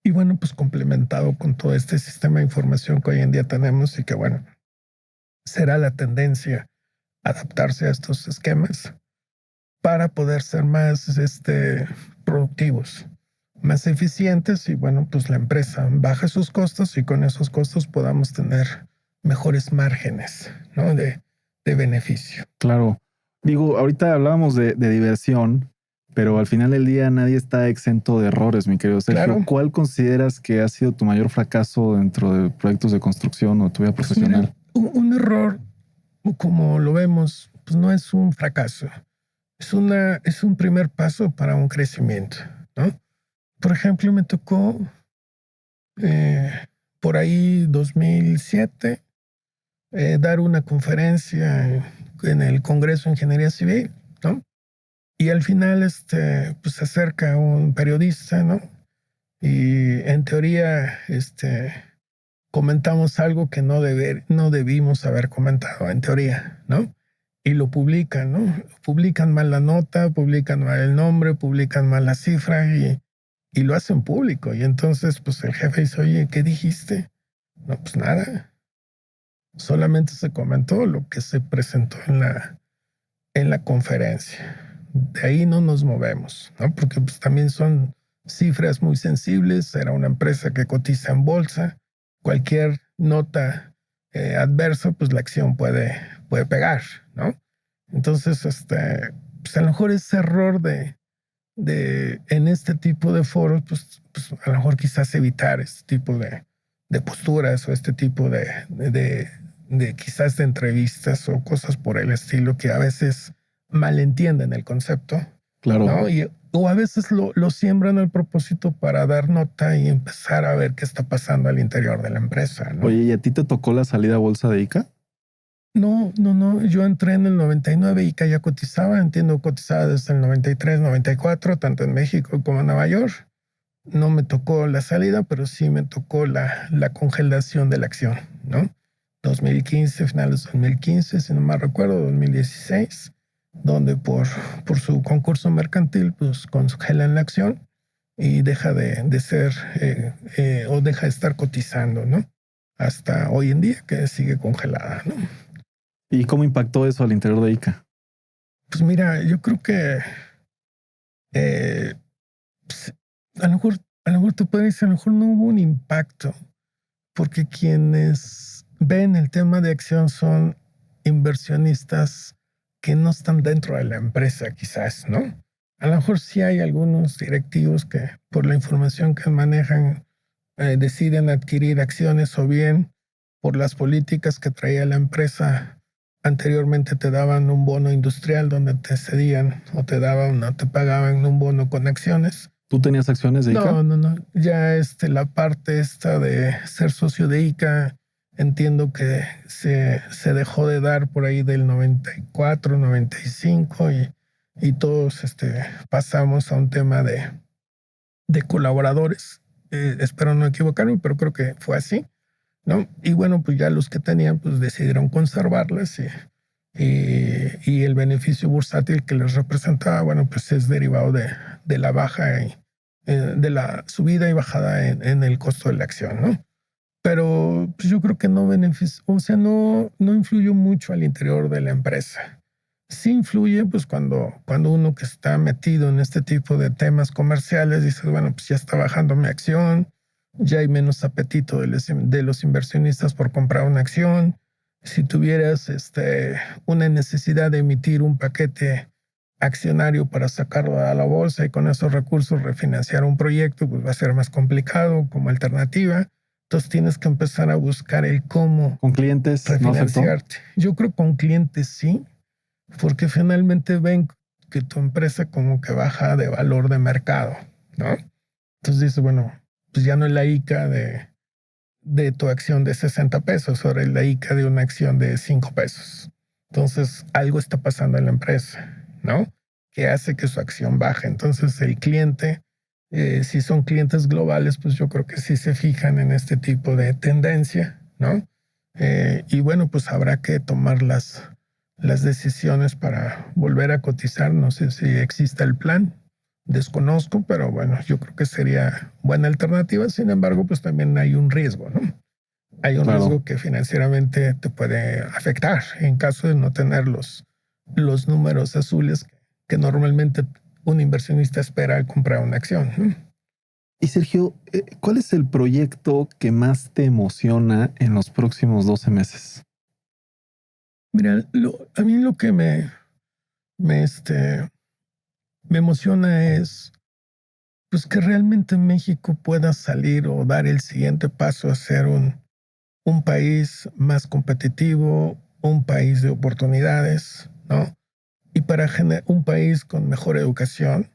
Y bueno, pues complementado con todo este sistema de información que hoy en día tenemos y que bueno, será la tendencia adaptarse a estos esquemas para poder ser más productivos, más eficientes y bueno, pues la empresa baja sus costos y con esos costos podamos tener mejores márgenes, ¿no? de beneficio. Claro. Digo, ahorita hablábamos de diversión, pero al final del día nadie está exento de errores, mi querido Sergio. Claro. ¿Cuál consideras que ha sido tu mayor fracaso dentro de proyectos de construcción o tu vida profesional? Mira, un error, como lo vemos, pues no es un fracaso. Es un primer paso para un crecimiento, ¿no? Por ejemplo, me tocó por ahí 2007 dar una conferencia en el Congreso de Ingeniería Civil, ¿no? Y al final pues se acerca un periodista, ¿no? Y en teoría comentamos algo que no debimos haber comentado, en teoría, ¿no? Y lo publican, ¿no? Publican mal la nota, publican mal el nombre, publican mal la cifra y lo hacen público. Y entonces, pues el jefe dice, oye, ¿qué dijiste? No, pues nada. Solamente se comentó lo que se presentó en la conferencia. De ahí no nos movemos, ¿no? Porque pues, también son cifras muy sensibles. Era una empresa que cotiza en bolsa. Cualquier nota adversa, pues la acción puede pegar, ¿no? Entonces, pues a lo mejor ese error en este tipo de foros, pues a lo mejor quizás evitar este tipo de posturas o este tipo de quizás de entrevistas o cosas por el estilo que a veces malentienden el concepto, Claro. ¿no? O a veces lo siembran al propósito para dar nota y empezar a ver qué está pasando al interior de la empresa, ¿no? Oye, ¿y a ti te tocó la salida a bolsa de ICA? No. Yo entré en el 99 y ICA ya cotizaba, entiendo, cotizaba desde el 93, 94, tanto en México como en Nueva York. No me tocó la salida, pero sí me tocó la congelación de la acción, ¿no? 2015, finales de 2015, si no me recuerdo, 2016, donde por su concurso mercantil, pues congelan la acción y deja de ser o deja de estar cotizando, ¿no? Hasta hoy en día que sigue congelada, ¿no? ¿Y cómo impactó eso al interior de ICA? Pues mira, yo creo que pues, a lo mejor tú puedes decir, a lo mejor no hubo un impacto, porque quienes ven el tema de acción son inversionistas que no están dentro de la empresa, quizás, ¿no? A lo mejor sí hay algunos directivos que por la información que manejan deciden adquirir acciones o bien por las políticas que traía la empresa anteriormente te daban un bono industrial donde te cedían o te daban o te pagaban un bono con acciones. ¿Tú tenías acciones de ICA? No. Ya la parte esta de ser socio de ICA, entiendo que se dejó de dar por ahí del 94, 95 y todos pasamos a un tema de colaboradores. Espero no equivocarme, pero creo que fue así, ¿no? Y bueno, pues ya los que tenían, pues decidieron conservarlas y el beneficio bursátil que les representaba, bueno, pues es derivado de la baja de la subida y bajada en el costo de la acción, ¿no? Pero pues yo creo que no benefició, o sea, no influyó mucho al interior de la empresa. Sí influye, pues cuando uno que está metido en este tipo de temas comerciales dice, bueno, pues ya está bajando mi acción, ya hay menos apetito de los inversionistas por comprar una acción. Si tuvieras una necesidad de emitir un paquete accionario para sacarlo a la bolsa y con esos recursos refinanciar un proyecto, pues va a ser más complicado como alternativa. Entonces tienes que empezar a buscar el cómo ¿Con clientes refinanciarte. Yo creo que con clientes sí, porque finalmente ven que tu empresa como que baja de valor de mercado, ¿no? Entonces dices, bueno, pues ya no es la ICA de tu acción de 60 pesos, ahora es la ICA de una acción de 5 pesos. Entonces algo está pasando en la empresa, ¿no? Que hace que su acción baje. Entonces el cliente, si son clientes globales, pues yo creo que sí se fijan en este tipo de tendencia, ¿no? Y bueno, pues habrá que tomar las decisiones para volver a cotizar. No sé si existe el plan, desconozco, pero bueno, yo creo que sería buena alternativa. Sin embargo, pues también hay un riesgo, ¿no? Hay un riesgo que financieramente te puede afectar en caso de no tener los números azules que normalmente un inversionista espera al comprar una acción, ¿no? Y Sergio, ¿cuál es el proyecto que más te emociona en los próximos 12 meses? Mira, a mí lo que me emociona es pues que realmente México pueda salir o dar el siguiente paso a ser un país más competitivo, un país de oportunidades, ¿no? Y para generar un país con mejor educación.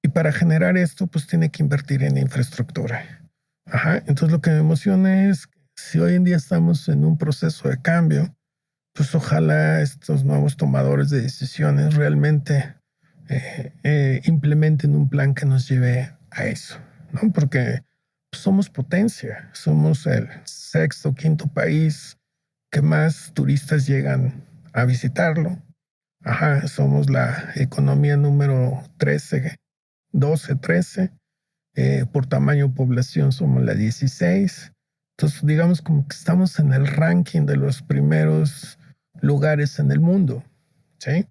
Y para generar esto, pues tiene que invertir en infraestructura. Ajá. Entonces lo que me emociona es si hoy en día estamos en un proceso de cambio, pues ojalá estos nuevos tomadores de decisiones realmente implementen un plan que nos lleve a eso, ¿no? Porque pues, somos potencia, somos el sexto, quinto país que más turistas llegan a visitarlo. Ajá, somos la economía número 13, 12, 13. Por tamaño población somos la 16. Entonces, digamos como que estamos en el ranking de los primeros lugares en el mundo, ¿sí?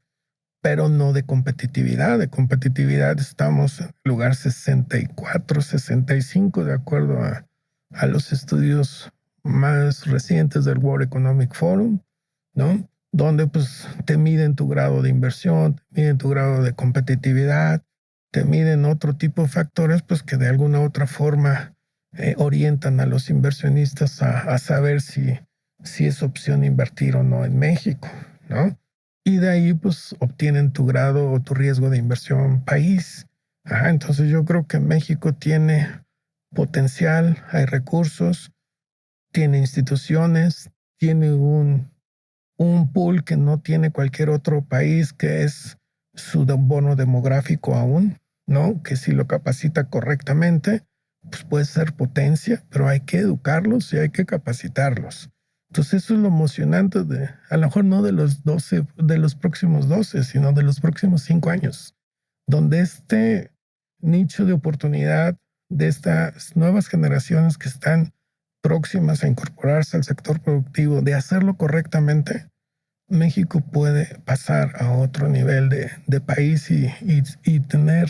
Pero no de competitividad. De competitividad estamos en el lugar 64, 65, de acuerdo a los estudios más recientes del World Economic Forum, ¿no? Donde pues te miden tu grado de inversión, te miden tu grado de competitividad, te miden otro tipo de factores pues que de alguna u otra forma orientan a los inversionistas a saber si es opción invertir o no en México, ¿no? Y de ahí pues obtienen tu grado o tu riesgo de inversión país. Ajá, entonces yo creo que México tiene potencial, hay recursos, tiene instituciones, tiene un pool que no tiene cualquier otro país, que es su bono demográfico aún, ¿no? Que si lo capacita correctamente, pues puede ser potencia, pero hay que educarlos y hay que capacitarlos. Entonces eso es lo emocionante a lo mejor no de los 12, de los próximos 12, sino de los próximos 5 años, donde este nicho de oportunidad de estas nuevas generaciones que están próximas a incorporarse al sector productivo, de hacerlo correctamente, México puede pasar a otro nivel de país y tener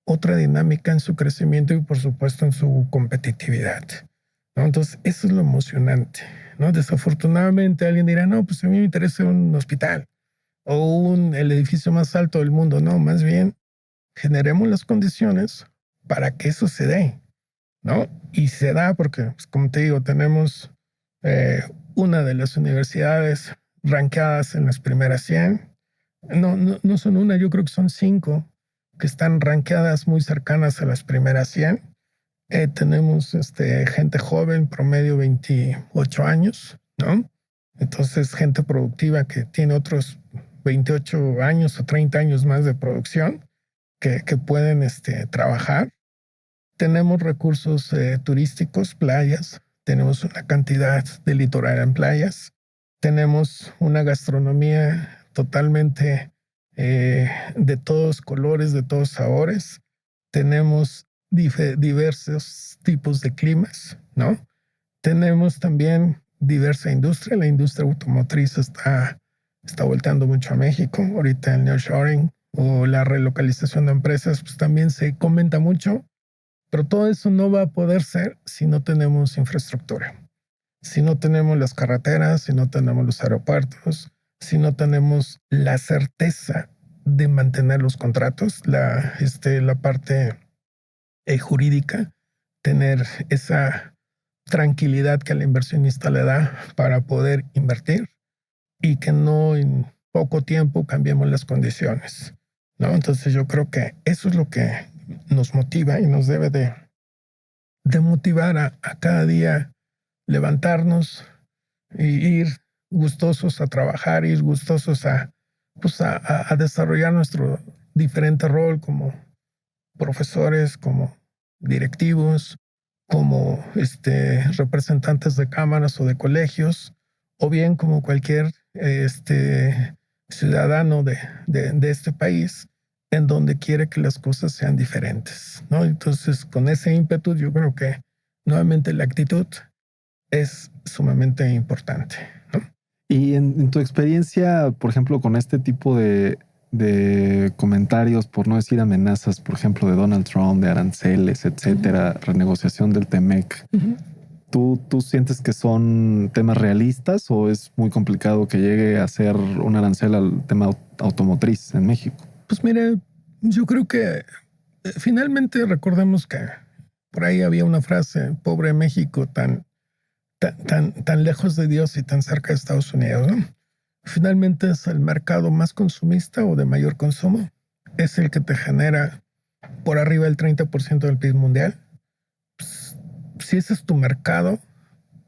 otra dinámica en su crecimiento y por supuesto en su competitividad, ¿no? Entonces eso es lo emocionante, ¿no? Desafortunadamente alguien dirá, no, pues a mí me interesa un hospital o el edificio más alto del mundo. No, más bien generemos las condiciones para que eso se dé, ¿no? Y se da porque, pues, como te digo, tenemos eh, una de las universidades rankeadas en las primeras 100. No son una, yo creo que son 5 que están rankeadas muy cercanas a las primeras 100. Tenemos gente joven, promedio 28 años, ¿no? Entonces, gente productiva que tiene otros 28 años o 30 años más de producción que pueden trabajar. Tenemos recursos turísticos, playas, tenemos una cantidad de litoral en playas, tenemos una gastronomía totalmente de todos colores, de todos sabores, tenemos diversos tipos de climas, ¿no? Tenemos también diversa industria, la industria automotriz está volteando mucho a México, ahorita el nearshoring o la relocalización de empresas, pues también se comenta mucho. Pero todo eso no va a poder ser si no tenemos infraestructura, si no tenemos las carreteras, si no tenemos los aeropuertos, si no tenemos la certeza de mantener los contratos, la parte jurídica, tener esa tranquilidad que al inversionista le da para poder invertir y que no en poco tiempo cambiemos las condiciones, ¿no? Entonces yo creo que eso es lo que nos motiva y nos debe de motivar a cada día levantarnos e ir gustosos a trabajar, ir gustosos a desarrollar nuestro diferente rol como profesores, como directivos, como representantes de cámaras o de colegios, o bien como cualquier ciudadano de este país en donde quiere que las cosas sean diferentes, ¿no? Entonces, con ese ímpetu, yo creo que nuevamente la actitud es sumamente importante, ¿no? Y en tu experiencia, por ejemplo, con este tipo de comentarios, por no decir amenazas, por ejemplo, de Donald Trump, de aranceles, etcétera, renegociación del TEMEC, ¿tú sientes que son temas realistas o es muy complicado que llegue a ser un arancel al tema automotriz en México? Pues mire, yo creo que finalmente recordemos que por ahí había una frase, pobre México, tan lejos de Dios y tan cerca de Estados Unidos, ¿no? Finalmente es el mercado más consumista o de mayor consumo. Es el que te genera por arriba del 30% del PIB mundial. Pues, si ese es tu mercado,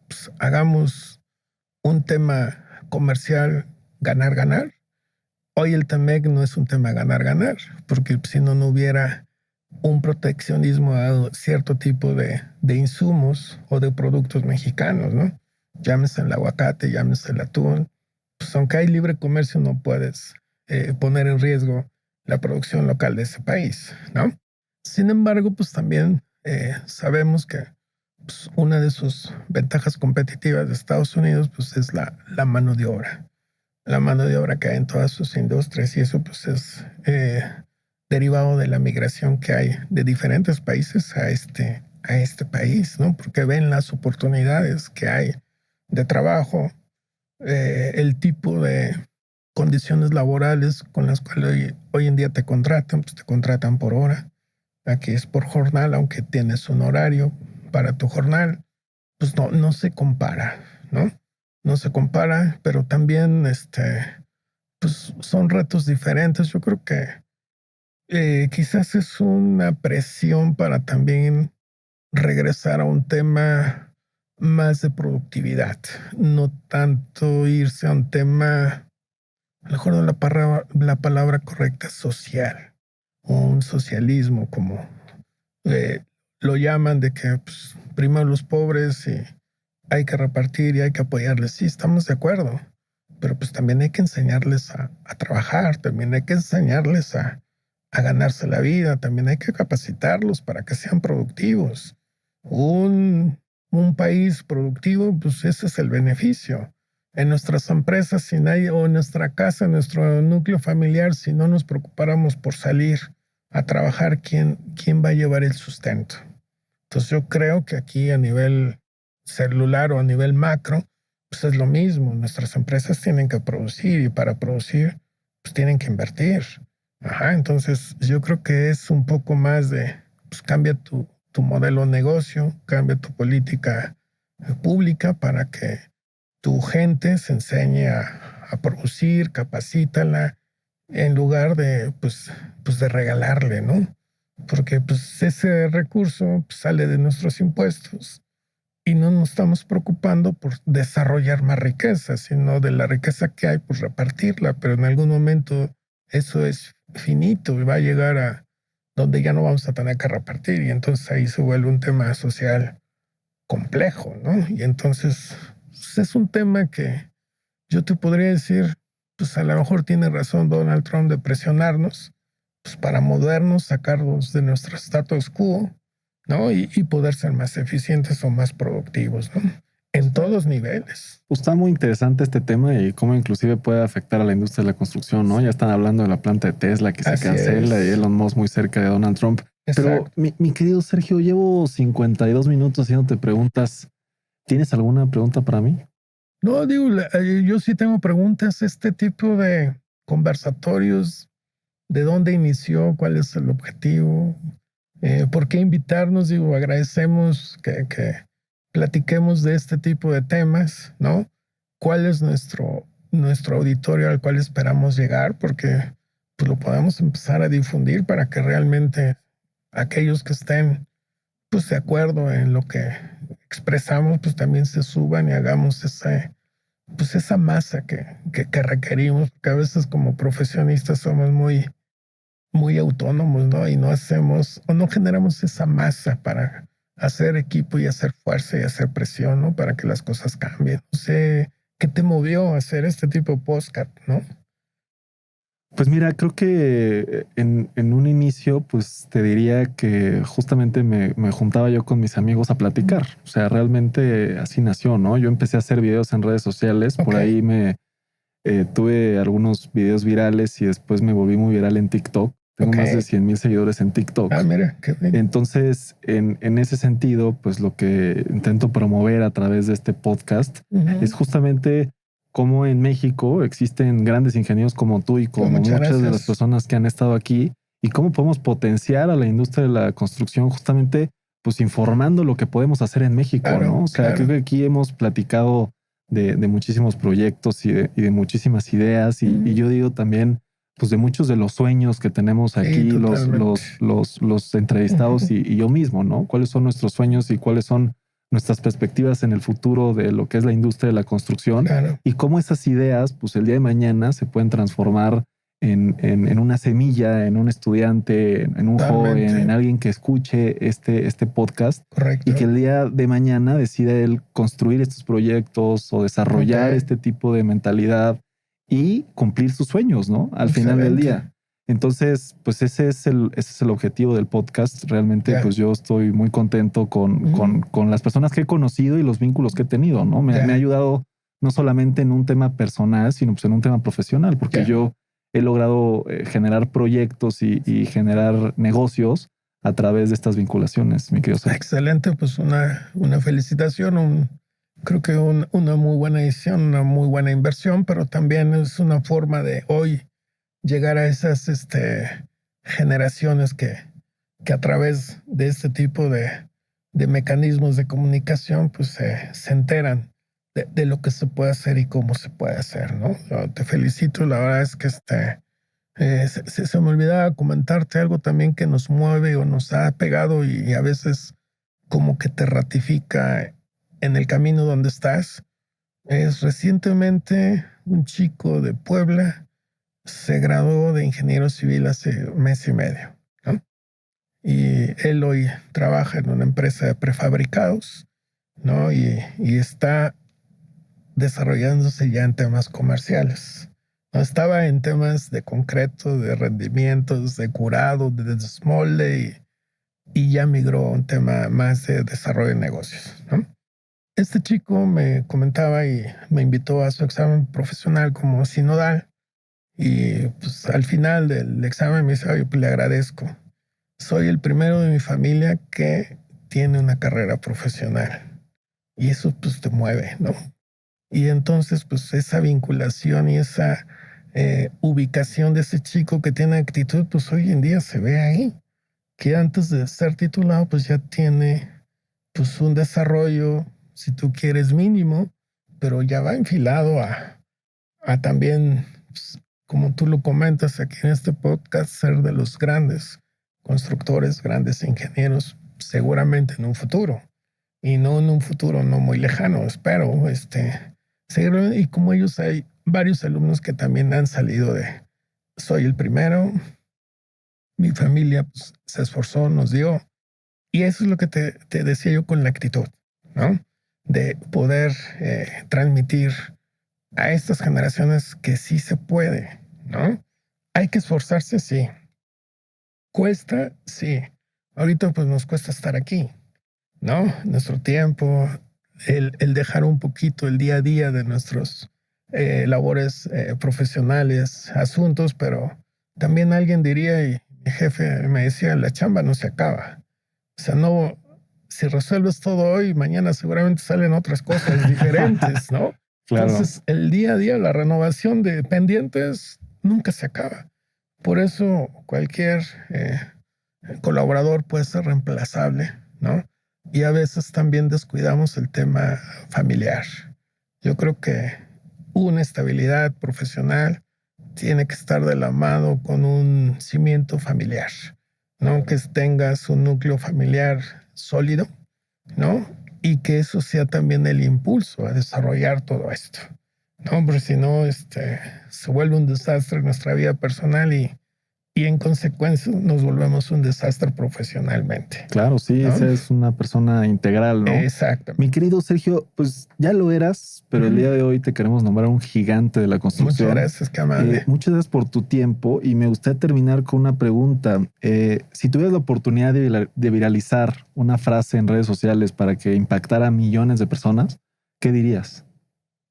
pues hagamos un tema comercial ganar-ganar. Hoy el TEMEC no es un tema ganar-ganar, porque si no, no hubiera un proteccionismo a cierto tipo de insumos o de productos mexicanos, ¿no? Llámese el aguacate, llámese el atún. Pues aunque hay libre comercio, no puedes poner en riesgo la producción local de ese país, ¿no? Sin embargo, pues también sabemos que pues, una de sus ventajas competitivas de Estados Unidos pues, es la mano de obra. La mano de obra que hay en todas sus industrias y eso pues es derivado de la migración que hay de diferentes países a este país, ¿no? Porque ven las oportunidades que hay de trabajo, el tipo de condiciones laborales con las cuales hoy en día te contratan, pues te contratan por hora. Aquí es por jornal, aunque tienes un horario para tu jornal, pues no se compara, ¿no? No se compara, pero también pues son retos diferentes. Yo creo que quizás es una presión para también regresar a un tema más de productividad, no tanto irse a un tema, a lo mejor no la palabra correcta, social, o un socialismo como eh, lo llaman, de que pues, primero los pobres y hay que repartir y hay que apoyarles. Sí, estamos de acuerdo, pero pues también hay que enseñarles a trabajar, también hay que enseñarles a ganarse la vida, también hay que capacitarlos para que sean productivos. Un país productivo, pues ese es el beneficio. En nuestras empresas, si nadie, o en nuestra casa, en nuestro núcleo familiar, si no nos preocupáramos por salir a trabajar, ¿quién va a llevar el sustento? Entonces yo creo que aquí a nivel celular o a nivel macro, pues es lo mismo. Nuestras empresas tienen que producir y para producir, pues tienen que invertir. Ajá, entonces yo creo que es un poco más de, pues cambia tu modelo de negocio, cambia tu política pública para que tu gente se enseñe a producir, capacítala, en lugar de, pues de regalarle, ¿no? Porque pues ese recurso pues, sale de nuestros impuestos y no nos estamos preocupando por desarrollar más riqueza, sino de la riqueza que hay, pues repartirla, pero en algún momento eso es finito y va a llegar a donde ya no vamos a tener que repartir y entonces ahí se vuelve un tema social complejo, ¿no? Y entonces pues, es un tema que yo te podría decir, pues a lo mejor tiene razón Donald Trump de presionarnos, pues para movernos, sacarnos de nuestro status quo, ¿no? Y poder ser más eficientes o más productivos, ¿no? En todos niveles. Está muy interesante este tema y cómo inclusive puede afectar a la industria de la construcción, ¿no? Ya están hablando de la planta de Tesla que se cancela y Elon Musk muy cerca de Donald Trump. Exacto. Pero mi querido Sergio, llevo 52 minutos haciéndote preguntas. ¿Tienes alguna pregunta para mí? No, digo, yo sí tengo preguntas. Este tipo de conversatorios, ¿de dónde inició? ¿Cuál es el objetivo? ¿Por qué invitarnos? Digo, agradecemos que platiquemos de este tipo de temas, ¿no? ¿Cuál es nuestro auditorio al cual esperamos llegar? Porque pues, lo podemos empezar a difundir para que realmente aquellos que estén pues, de acuerdo en lo que expresamos, pues también se suban y hagamos esa masa que requerimos, porque a veces como profesionistas somos muy autónomos, ¿no? Y no hacemos o no generamos esa masa para hacer equipo y hacer fuerza y hacer presión, ¿no? Para que las cosas cambien. No sé qué te movió a hacer este tipo de podcast, ¿no? Pues mira, creo que en un inicio, pues te diría que justamente me juntaba yo con mis amigos a platicar. O sea, realmente así nació, ¿no? Yo empecé a hacer videos en redes sociales, por ahí tuve algunos videos virales y después me volví muy viral en TikTok. Tengo más de 100,000 seguidores en TikTok. Ah, mira, qué bien. Entonces, en ese sentido, pues lo que intento promover a través de este podcast es justamente cómo en México existen grandes ingenieros como tú y como muchas de las personas que han estado aquí y cómo podemos potenciar a la industria de la construcción justamente pues informando lo que podemos hacer en México, claro, ¿no? O sea, creo que aquí hemos platicado de muchísimos proyectos y de muchísimas ideas y yo digo también pues de muchos de los sueños que tenemos aquí, los entrevistados y yo mismo, ¿no? ¿Cuáles son nuestros sueños y cuáles son nuestras perspectivas en el futuro de lo que es la industria de la construcción? Claro. Y cómo esas ideas, pues el día de mañana se pueden transformar en una semilla, en un estudiante, en un joven, en alguien que escuche este podcast. Correcto. Y que el día de mañana decida él construir estos proyectos o desarrollar este tipo de mentalidad y cumplir sus sueños, ¿no? Al final del día. Entonces, pues ese es el objetivo del podcast. Realmente, pues yo estoy muy contento con las personas que he conocido y los vínculos que he tenido, ¿no? Me ha ayudado no solamente en un tema personal, sino pues en un tema profesional, porque yo he logrado generar proyectos y generar negocios a través de estas vinculaciones, mi querido Sergio. Excelente, pues una felicitación, creo que una muy buena decisión, una muy buena inversión, pero también es una forma de hoy llegar a esas generaciones que a través de este tipo de mecanismos de comunicación pues se enteran de lo que se puede hacer y cómo se puede hacer, ¿no? Yo te felicito, la verdad es que se me olvidaba comentarte algo también que nos mueve o nos ha pegado y a veces como que te ratifica en el camino donde estás. Es recientemente un chico de Puebla se graduó de ingeniero civil hace un mes y medio, ¿no? Y él hoy trabaja en una empresa de prefabricados, ¿no? Y está desarrollándose ya en temas comerciales. No estaba en temas de concreto, de rendimientos, de curado, de desmolde y ya migró a un tema más de desarrollo de negocios, ¿no? Este chico me comentaba y me invitó a su examen profesional como sinodal y pues al final del examen me dice, oye, pues le agradezco. Soy el primero de mi familia que tiene una carrera profesional y eso pues te mueve, ¿no? Y entonces pues esa vinculación y esa ubicación de ese chico que tiene actitud, pues hoy en día se ve ahí, que antes de ser titulado pues ya tiene pues un desarrollo, si tú quieres, mínimo, pero ya va enfilado a también, pues, como tú lo comentas aquí en este podcast, ser de los grandes constructores, grandes ingenieros, seguramente en un futuro, y no en un futuro no muy lejano, espero, y como ellos hay varios alumnos que también han salido soy el primero, mi familia pues, se esforzó, nos dio, y eso es lo que te decía yo con la actitud, ¿no? De poder transmitir a estas generaciones que sí se puede, ¿no? Hay que esforzarse, sí. Cuesta, sí. Ahorita pues nos cuesta estar aquí, ¿no? Nuestro tiempo, el dejar un poquito el día a día de nuestros labores profesionales, asuntos, pero también alguien diría, y mi jefe me decía, la chamba no se acaba. O sea, no, si resuelves todo hoy, mañana seguramente salen otras cosas diferentes, ¿no? Claro. Entonces, el día a día, la renovación de pendientes nunca se acaba. Por eso cualquier colaborador puede ser reemplazable, ¿no? Y a veces también descuidamos el tema familiar. Yo creo que una estabilidad profesional tiene que estar de la mano con un cimiento familiar, ¿no? Que tengas un núcleo familiar sólido, ¿no? Y que eso sea también el impulso a desarrollar todo esto, ¿no? Porque si no, se vuelve un desastre en nuestra vida personal y en consecuencia nos volvemos un desastre profesionalmente. Claro, sí, ¿no? Esa es una persona integral, ¿no? Exacto. Mi querido Sergio, pues ya lo eras, pero el día de hoy te queremos nombrar un gigante de la construcción. Muchas gracias, qué amable. Muchas gracias por tu tiempo y me gustaría terminar con una pregunta. Si tuvieras la oportunidad de viralizar una frase en redes sociales para que impactara a millones de personas, ¿qué dirías?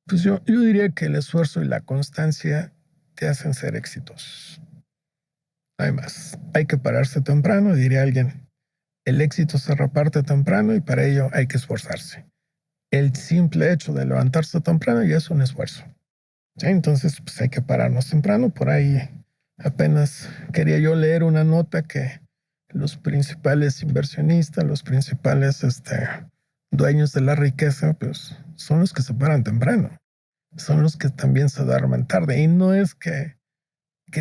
Pues yo diría que el esfuerzo y la constancia te hacen ser exitosos. Además, hay que pararse temprano, diría alguien. El éxito se reparte temprano y para ello hay que esforzarse. El simple hecho de levantarse temprano ya es un esfuerzo. ¿Sí? Entonces, pues hay que pararnos temprano. Por ahí apenas quería yo leer una nota que los principales inversionistas, los principales dueños de la riqueza, pues son los que se paran temprano. Son los que también se duermen tarde. Y no es que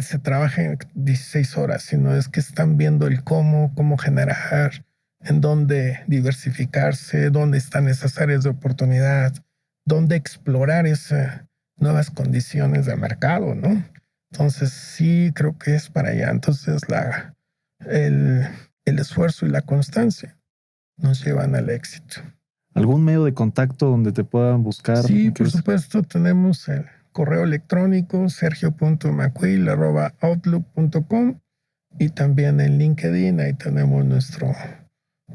se trabaje 16 horas, sino es que están viendo el cómo generar, en dónde diversificarse, dónde están esas áreas de oportunidad, dónde explorar esas nuevas condiciones de mercado, ¿no? Entonces sí creo que es para allá. Entonces el esfuerzo y la constancia nos llevan al éxito. ¿Algún medio de contacto donde te puedan buscar? Sí, por supuesto, tenemos el correo electrónico sergio.macuil@outlook.com, y también en LinkedIn, ahí tenemos nuestro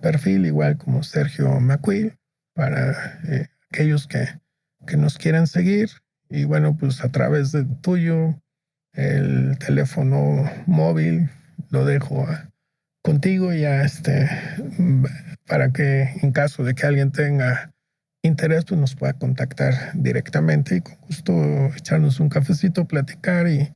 perfil, igual como Sergio Macuil, para aquellos que nos quieran seguir. Y bueno, pues a través de tuyo, el teléfono móvil lo dejo contigo ya, para que en caso de que alguien tenga interés, pues nos pueda contactar directamente y con gusto echarnos un cafecito, platicar y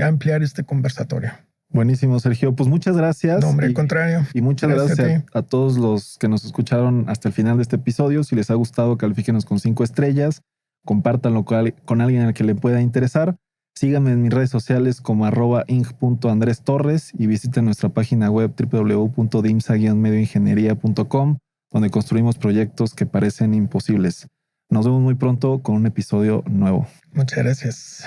ampliar este conversatorio. Buenísimo, Sergio. Pues muchas gracias. No, hombre, al contrario. Y muchas gracias a todos los que nos escucharon hasta el final de este episodio. Si les ha gustado, califíquenos con 5 estrellas. Compártanlo con alguien al que le pueda interesar. Síganme en mis redes sociales como @ing.andrestorres y visiten nuestra página web www.dimsa-medioingeniería.com, donde construimos proyectos que parecen imposibles. Nos vemos muy pronto con un episodio nuevo. Muchas gracias.